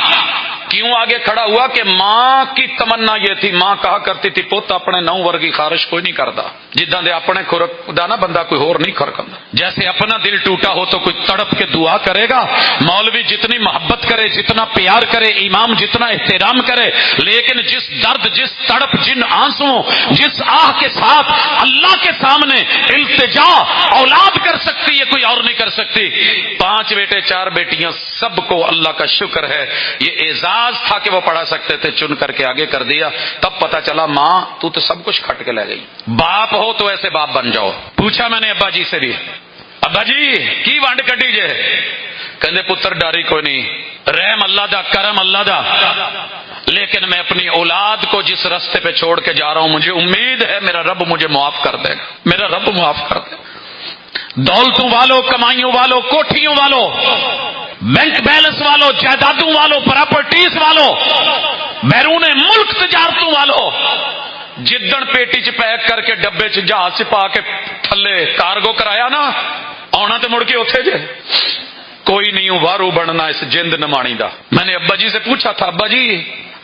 کیوں آگے کھڑا ہوا کہ ماں کی تمنا یہ تھی، ماں کہا کرتی تھی پوت اپنے نو ورگی خارش کوئی نہیں کرتا، جداں دے اپنے کھرک دا نا بندہ کوئی اور نہیں کھرکدا. جیسے اپنا دل ٹوٹا ہو تو کوئی تڑپ کے دعا کرے گا، مولوی جتنی محبت کرے، جتنا پیار کرے، امام جتنا احترام کرے، لیکن جس درد، جس تڑپ، جن آنسوؤں، جس آہ کے ساتھ اللہ کے سامنے التجا اولاد کر سکتی ہے کوئی اور نہیں کر سکتی. 5 بیٹے 4 بیٹیاں، سب کو اللہ کا شکر ہے یہ اعزاز تھا کہ وہ پڑھا سکتے تھے، چن کر کے آگے کر دیا. تب پتا چلا ماں تو سب کچھ کھٹ کے لے گئی. باپ ہو تو ایسے باپ بن جاؤ. پوچھا میں نے ابا جی سے بھی، ابا جی کی وانڈ کٹی جے؟ کہندے پتر ڈاری کوئی نہیں، رحم اللہ دا، کرم اللہ دا، لیکن میں اپنی اولاد کو جس رستے پہ چھوڑ کے جا رہا ہوں مجھے امید ہے میرا رب مجھے معاف کر دے گا، میرا رب معاف کر دے گا. دولتوں والوں، کمائیوں والوں، کوٹھیوں والوں، بینک بیلنس والوں، جائیدادوں والوں، پراپرٹیز والوں، بیرون ملک تجارتوں والوں، جدن پیٹی چ پیک کر کے ڈبے چ جہاز چ پا کے تھلے کارگو کرایا نا، آنا تو مڑ کے اوتھے جے. کوئی نہیں وارو بننا اس جند نمانی دا. میں نے ابا جی سے پوچھا تھا ابا جی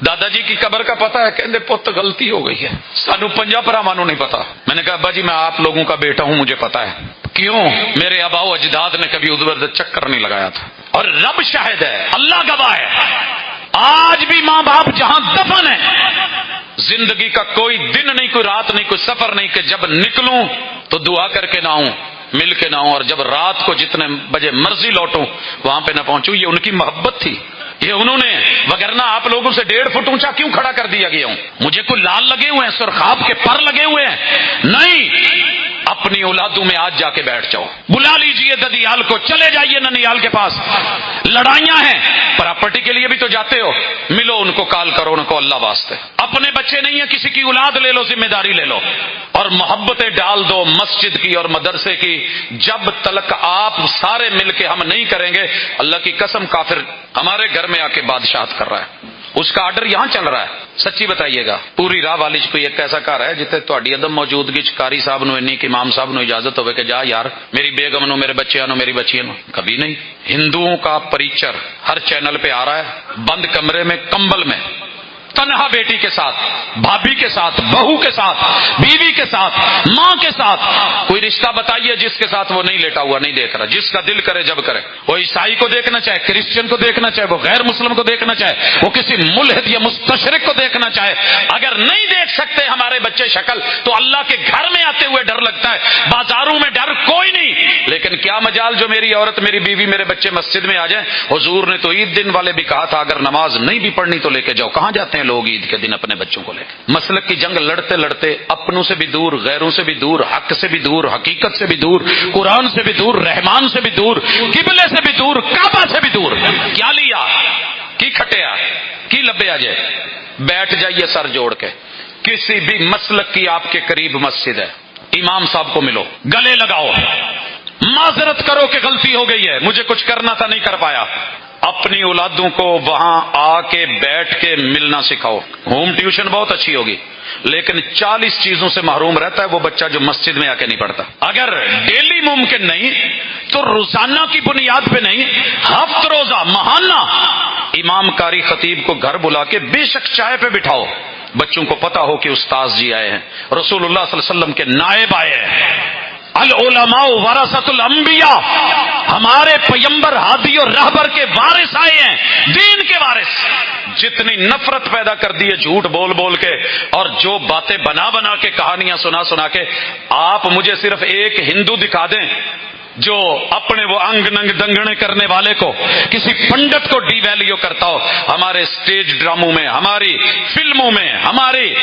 دادا جی کی قبر کا پتہ ہے؟ کہندے پت غلطی ہو گئی ہے، سانو 50 پرامانوں نہیں پتا. میں نے کہا ابا جی میں آپ لوگوں کا بیٹا ہوں، مجھے پتا ہے. کیوں؟ میرے آبا و اجداد نے کبھی ادھر چکر نہیں لگایا تھا اور رب شاہد ہے، اللہ گواہ ہے. آج بھی ماں باپ جہاں دفن ہے، زندگی کا کوئی دن نہیں، کوئی رات نہیں، کوئی سفر نہیں کہ جب نکلوں تو دعا کر کے نہ آؤں، مل کے نہ آؤں، اور جب رات کو جتنے بجے مرضی لوٹوں وہاں پہ نہ پہنچوں. یہ ان کی محبت تھی، یہ انہوں نے، وگرنہ آپ لوگوں سے 1.5 فٹ اونچا کیوں کھڑا کر دیا گیا ہوں؟ مجھے کوئی لال لگے ہوئے ہیں، سرخاب کے پر لگے ہوئے ہیں؟ نہیں، اپنی اولادوں میں آج جا کے بیٹھ جاؤ، بلا لیجئے ددیال کو، چلے جائیے ننیال کے پاس، لڑائیاں ہیں، پراپرٹی کے لیے بھی تو جاتے ہو، ملو ان کو، کال کرو ان کو، اللہ واسطے اپنے بچے نہیں ہیں، کسی کی اولاد لے لو، ذمہ داری لے لو اور محبتیں ڈال دو مسجد کی اور مدرسے کی۔ جب تلک آپ سارے مل کے ہم نہیں کریں گے، اللہ کی قسم کافر ہمارے گھر میں آ کے بادشاہت کر رہا ہے، اس کا آرڈر یہاں چل رہا ہے۔ سچی بتائیے گا، پوری راہ والی کوئی ایک ایسا گھر ہے جتنے تہاڈی عدم موجودگی قاری صاحب نو انی کہ امام صاحب نو اجازت ہوئے کہ جا یار میری بیگم نو، میرے بچیاں نو، میری بچیاں نو؟ کبھی نہیں۔ ہندوؤں کا پریچر ہر چینل پہ آ رہا ہے، بند کمرے میں، کمبل میں، تنہا بیٹی کے ساتھ، بھابھی کے ساتھ، بہو کے ساتھ، بیوی کے ساتھ، ماں کے ساتھ، کوئی رشتہ بتائیے جس کے ساتھ وہ نہیں لیٹا ہوا، نہیں دیکھ رہا، جس کا دل کرے جب کرے، وہ عیسائی کو دیکھنا چاہے، کرسچن کو دیکھنا چاہے، وہ غیر مسلم کو دیکھنا چاہے، وہ کسی ملحد یا مستشرق کو دیکھنا چاہے، اگر نہیں دیکھ سکتے ہمارے بچے شکل تو اللہ کے گھر میں آتے ہوئے ڈر لگتا ہے، بازاروں میں ڈر کوئی نہیں، لیکن کیا مجال جو میری عورت، میری بیوی، میرے بچے مسجد میں آ جائیں۔ حضور نے تو عید دن والے بھی کہا تھا اگر نماز نہیں بھی پڑھنی تو لے کے جاؤ۔ کہاں جاتے ہیں لوگ عید کے دن اپنے بچوں کو لے کے؟ مسلک کی جنگ لڑتے لڑتے اپنوں سے بھی دور، غیروں سے بھی دور، حق سے بھی دور، حقیقت سے بھی دور، قرآن سے بھی دور، رحمان سے بھی دور، قبلے سے بھی دور، کعبہ سے بھی دور۔ کیا لیا، کی کھٹیا، کی لبیا جائے؟ بیٹھ جائیے سر جوڑ کے، کسی بھی مسلک کی آپ کے قریب مسجد ہے، امام صاحب کو ملو، گلے لگاؤ، معذرت کرو کہ غلطی ہو گئی ہے، مجھے کچھ کرنا تھا نہیں کر پایا۔ اپنی اولادوں کو وہاں آ کے بیٹھ کے ملنا سکھاؤ۔ ہوم ٹیوشن بہت اچھی ہوگی، لیکن 40 چیزوں سے محروم رہتا ہے وہ بچہ جو مسجد میں آ کے نہیں پڑھتا۔ اگر ڈیلی ممکن نہیں تو روزانہ کی بنیاد پہ نہیں، ہفتہ روزہ، ماہانہ امام قاری خطیب کو گھر بلا کے بے شک چائے پہ بٹھاؤ، بچوں کو پتا ہو کہ استاذ جی آئے ہیں، رسول اللہ صلی اللہ علیہ وسلم کے نائب آئے ہیں، العلماء ورثۃ الانبیاء، ہمارے پیمبر ہادی اور رہبر کے وارث آئے ہیں، دین کے وارث۔ جتنی نفرت پیدا کر دی ہے جھوٹ بول بول کے اور جو باتیں بنا بنا کے، کہانیاں سنا سنا کے، آپ مجھے صرف ایک ہندو دکھا دیں جو اپنے وہ انگ ننگ دنگنے کرنے والے کو، کسی پنڈت کو ڈی ویلیو کرتا ہو۔ ہمارے سٹیج ڈراموں میں، ہماری فلموں میں، ہماری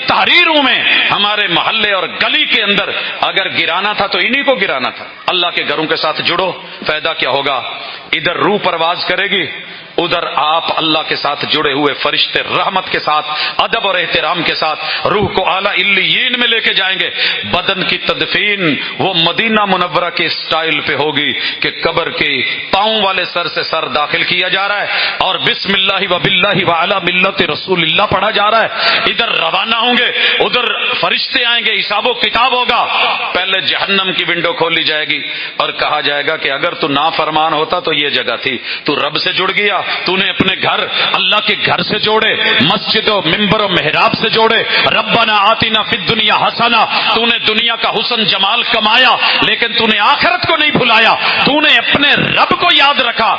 تحریروں میں، ہمارے محلے اور گلی کے اندر اگر گرانا تھا تو انہی کو گرانا تھا۔ اللہ کے گھروں کے ساتھ جڑو، فائدہ کیا ہوگا؟ ادھر روح پرواز کرے گی، ادھر آپ اللہ کے ساتھ جڑے ہوئے فرشتے رحمت کے ساتھ، ادب اور احترام کے ساتھ روح کو اعلیٰ علیین میں لے کے جائیں گے۔ بدن کی تدفین وہ مدینہ منورہ کے اسٹائل پہ ہوگی کہ قبر کے پاؤں والے سر سے سر داخل کیا جا رہا ہے اور بسم اللہ و باللہ و علی ملت رسول اللہ پڑھا جا رہا ہے۔ ادھر روانہ ہوں گے، ادھر فرشتے آئیں گے، حساب و کتاب ہوگا۔ پہلے جہنم کی ونڈو کھولی جائے گی اور کہا جائے گا کہ اگر تو نافرمان ہوتا تو یہ جگہ تھی، تو رب سے جڑ گیا، تو نے اپنے گھر اللہ کے گھر سے جوڑے، مسجد و ممبر و محراب سے جوڑے، ربنا آتنا فی الدنیا حسنہ، تو نے دنیا کا حسن جمال کمایا لیکن تو نے آخرت کو نہیں بھلایا، تو نے اپنے رب کو یاد رکھا۔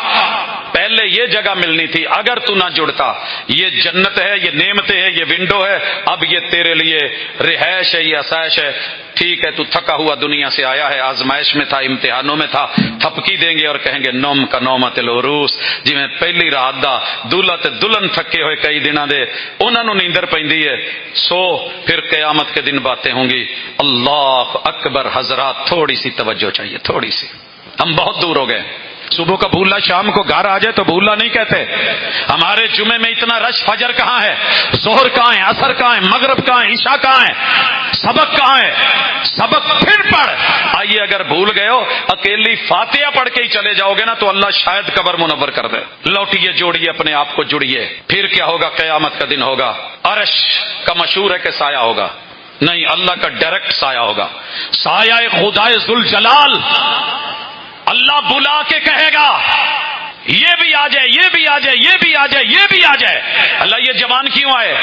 پہلے یہ جگہ ملنی تھی، اگر تو نہ جڑتا۔ یہ جنت ہے، یہ نعمتیں ہے، یہ ونڈو ہے، اب یہ تیرے لیے رہائش ہے، یہ آسائش ہے۔ ٹھیک ہے، تو تھکا ہوا دنیا سے آیا ہے، آزمائش میں تھا، امتحانوں میں تھا، تھپکی دیں گے اور کہیں گے نوم کا نومت العروس، جی میں پہلی رات دا دولہا تے دلہن تھکے ہوئے کئی دنوں دے انہاں نوں نیندر پیندی ہے، سو پھر قیامت کے دن باتیں ہوں گی۔ اللہ اکبر حضرات، تھوڑی سی توجہ چاہیے، تھوڑی سی۔ ہم بہت دور ہو گئے، صبح کا بھولا شام کو گھر آ جائے تو بھولا نہیں کہتے۔ ہمارے جمعے میں اتنا رش، فجر کہاں ہے، ظہر کہاں ہے، عصر کہاں ہے، مغرب کہاں ہے، عشاء کہاں ہے، سبق کہاں ہے، سبق پھر پڑھ۔ آئیے اگر بھول گئے ہو، اکیلی فاتحہ پڑھ کے ہی چلے جاؤ گے نا تو اللہ شاید قبر منور کر دے۔ لوٹیے، جوڑیے اپنے آپ کو، جڑیے۔ پھر کیا ہوگا؟ قیامت کا دن ہوگا، عرش کا مشہور ہے کہ سایہ ہوگا، نہیں، اللہ کا ڈائریکٹ سایہ ہوگا، سایہ خدائے ذوالجلال۔ اللہ بلا کے کہے گا یہ بھی آ جائے، یہ بھی آ جائے، یہ بھی آ جائے، یہ بھی آ جائے۔ اللہ یہ جوان کیوں آئے؟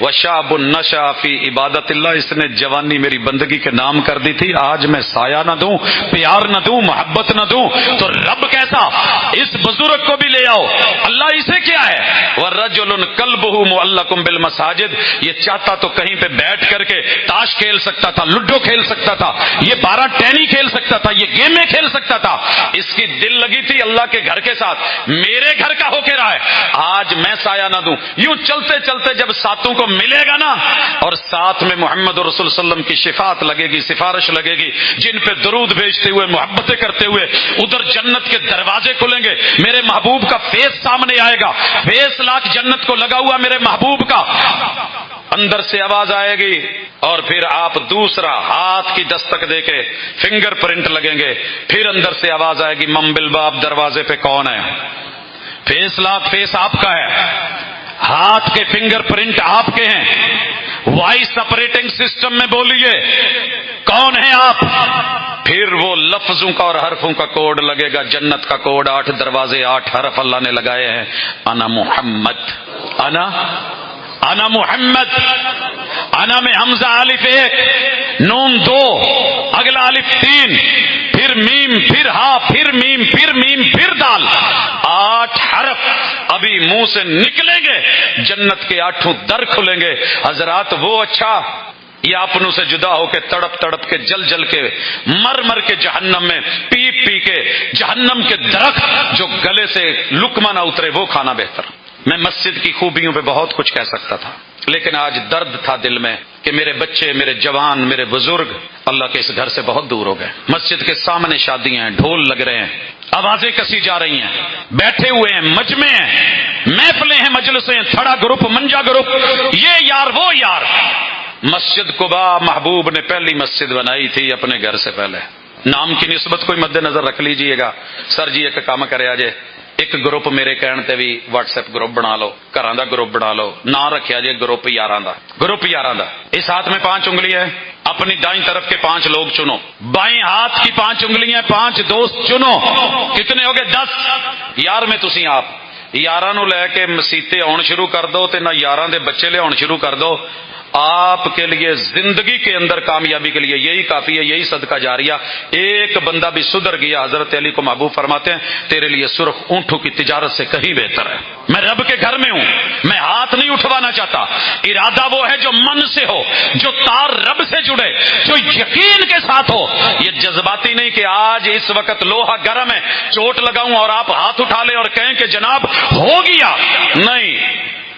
وشاب النشا فی عبادت اللہ، اس نے جوانی میری بندگی کے نام کر دی تھی، آج میں سایہ نہ دوں، پیار نہ دوں، محبت نہ دوں تو رب کیسا؟ اس بزرگ کو بھی لے آؤ۔ اللہ اسے کیا ہے؟ وَرَجُلٌ قَلْبُهُ مُعَلَّقٌ بِالْمَسَاجِدِ، یہ چاہتا تو کہیں پہ بیٹھ کر کے تاش کھیل سکتا تھا، لڈو کھیل سکتا تھا، یہ 12 ٹینی کھیل سکتا تھا، یہ گیمیں کھیل سکتا تھا، اس کی دل لگی تھی اللہ کے گھر کے ساتھ، میرے گھر کا ہو کے رہا ہے، آج میں سایہ نہ دوں۔ یوں چلتے چلتے جب ساتوں کو کو ملے گا نا، اور ساتھ میں محمد رسول صلی اللہ علیہ وسلم کی شفاعت لگے گی، سفارش لگے گی، جن پہ درود بھیجتے ہوئے، محبتیں کرتے ہوئے ادھر جنت کے دروازے کھلیں گے، میرے محبوب کا فیس سامنے آئے گا، فیس لاکھ جنت کو لگا ہوا میرے محبوب کا، اندر سے آواز آئے گی، اور پھر آپ دوسرا ہاتھ کی دستک دے کے فنگر پرنٹ لگیں گے، پھر اندر سے آواز آئے گی مم بالباب، دروازے پہ کون ہے؟ فیس لاکھ فیس آپ کا ہے، ہاتھ کے فنگر پرنٹ آپ کے ہیں، وائس آپریٹنگ سسٹم میں بولیے کون ہے آپ؟ پھر وہ لفظوں کا اور حرفوں کا کوڈ لگے گا، جنت کا کوڈ، 8 دروازے، 8 حرف اللہ نے لگائے ہیں، انا محمد، انا محمد، انا میں حمزہ الف 1 نون 2 اگلا الف 3 پھر میم پھر ہا پھر میم پھر میم پھر دال، 8 حرف ابھی منہ سے نکلیں گے، جنت کے 8 در کھلیں گے۔ حضرات وہ اچھا یا اپنوں سے جدا ہو کے تڑپ تڑپ کے جل جل کے مر مر کے جہنم میں پی پی کے جہنم کے درخت جو گلے سے لقمہ نہ اترے وہ کھانا بہتر۔ میں مسجد کی خوبیوں پہ بہت کچھ کہہ سکتا تھا، لیکن آج درد تھا دل میں کہ میرے بچے، میرے جوان، میرے بزرگ اللہ کے اس گھر سے بہت دور ہو گئے۔ مسجد کے سامنے شادیاں ہیں، ڈھول لگ رہے ہیں، آوازیں کسی جا رہی ہیں، بیٹھے ہوئے ہیں، مجمع ہیں، محفلیں ہیں، مجلسیں، تھڑا گروپ، منجا گروپ، یہ یار وہ یار۔ مسجد قباء محبوب نے پہلی مسجد بنائی تھی اپنے گھر سے پہلے۔ نام کی نسبت کوئی مد نظر رکھ لیجئے گا، سر جی ایک کام کرے آجے، ایک گروپ میرے کہنے تے بھی واٹس ایپ گروپ بنا لو، گھراں دا گروپ بنا لو، نہ رکھیا جے گروپ یاراں دا، گروپ یاراں دا۔ اس ہاتھ میں 5 انگلیاں ہیں، اپنی دائیں طرف کے 5 لوگ چنو، بائیں ہاتھ کی 5 انگلیاں، 5 دوست چنو، کتنے ہو گئے؟ 10۔ یار میں تسی آپ یاراں نو لے کے مسیتے آن شروع کر دو تے نہ یاراں دے بچے لے آن شروع کر دو، آپ کے لیے زندگی کے اندر کامیابی کے لیے یہی کافی ہے، یہی صدقہ جاریہ۔ ایک بندہ بھی سدھر گیا، حضرت علی کو محبوب فرماتے ہیں تیرے لیے سرخ اونٹوں کی تجارت سے کہیں بہتر ہے۔ میں رب کے گھر میں ہوں، میں ہاتھ نہیں اٹھوانا چاہتا، ارادہ وہ ہے جو من سے ہو، جو تار رب سے جڑے، جو یقین کے ساتھ ہو۔ یہ جذباتی نہیں کہ آج اس وقت لوہا گرم ہے چوٹ لگاؤں اور آپ ہاتھ اٹھا لیں اور کہیں کہ جناب ہو گیا، نہیں،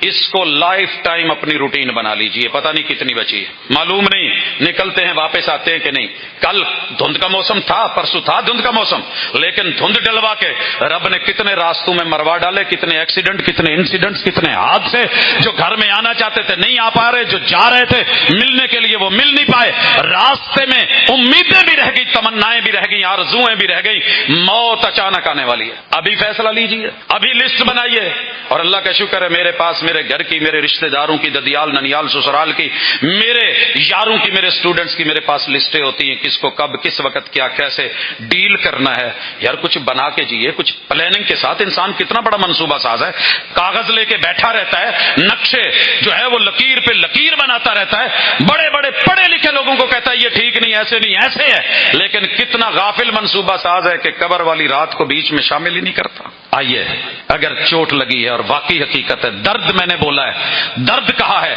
اس کو لائف ٹائم اپنی روٹین بنا لیجئے۔ پتہ نہیں کتنی بچی ہے، معلوم نہیں، نکلتے ہیں واپس آتے ہیں کہ نہیں۔ کل دھند کا موسم تھا، پرسوں تھا دھند کا موسم، لیکن دھند ڈلوا کے رب نے کتنے راستوں میں مروا ڈالے، کتنے ایکسیڈنٹ، کتنے انسیڈنٹس، کتنے حادثے، جو گھر میں آنا چاہتے تھے نہیں آ پا رہے، جو جا رہے تھے ملنے کے لیے وہ مل نہیں پائے، راستے میں امیدیں بھی رہ گئی، تمنائیں بھی رہ گئی، آرزویں بھی رہ گئی، موت اچانک آنے والی ہے۔ ابھی فیصلہ لیجئے، ابھی لسٹ بنائیے، اور اللہ کا شکر ہے میرے پاس میرے گھر کی، میرے رشتہ داروں کی، ددیال ننیال سسرال کی، میرے یاروں کی، میرے سٹوڈنٹس کی میرے پاس لسٹیں ہوتی ہیں، کس کو کب کس وقت کیا کیسے ڈیل کرنا ہے۔ یار کچھ بنا کے جیے، کچھ پلاننگ کے ساتھ۔ انسان کتنا بڑا منصوبہ ساز ہے، کاغذ لے کے بیٹھا رہتا ہے، نقشے جو ہے وہ لکیر پہ لکیر بناتا رہتا ہے، بڑے بڑے پڑھے لکھے لوگوں کو کہتا ہے یہ ٹھیک نہیں، ایسے نہیں، ایسے ہے، لیکن کتنا غافل منصوبہ ساز ہے کہ قبر والی رات کو بیچ میں شامل ہی نہیں کرتا۔ آئیے، اگر چوٹ لگی ہے اور واقعی حقیقت ہے، درد میں نے بولا ہے، درد کہا ہے،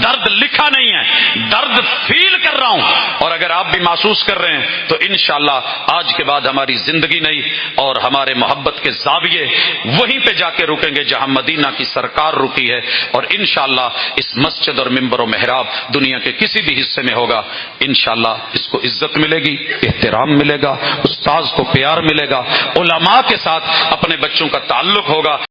درد لکھا نہیں ہے، درد فیل کر رہا ہوں، اور اگر آپ بھی محسوس کر رہے ہیں تو انشاءاللہ آج کے بعد ہماری زندگی نہیں اور ہمارے محبت کے زاویے وہیں پہ جا کے رکیں گے جہاں مدینہ کی سرکار رکی ہے، اور انشاءاللہ اس مسجد اور ممبر و محراب دنیا کے کسی بھی حصے میں ہوگا، انشاءاللہ اس کو عزت ملے گی، احترام ملے گا، استاذ کو پیار ملے گا، علماء کے ساتھ اپنے بچوں کا تعلق ہوگا۔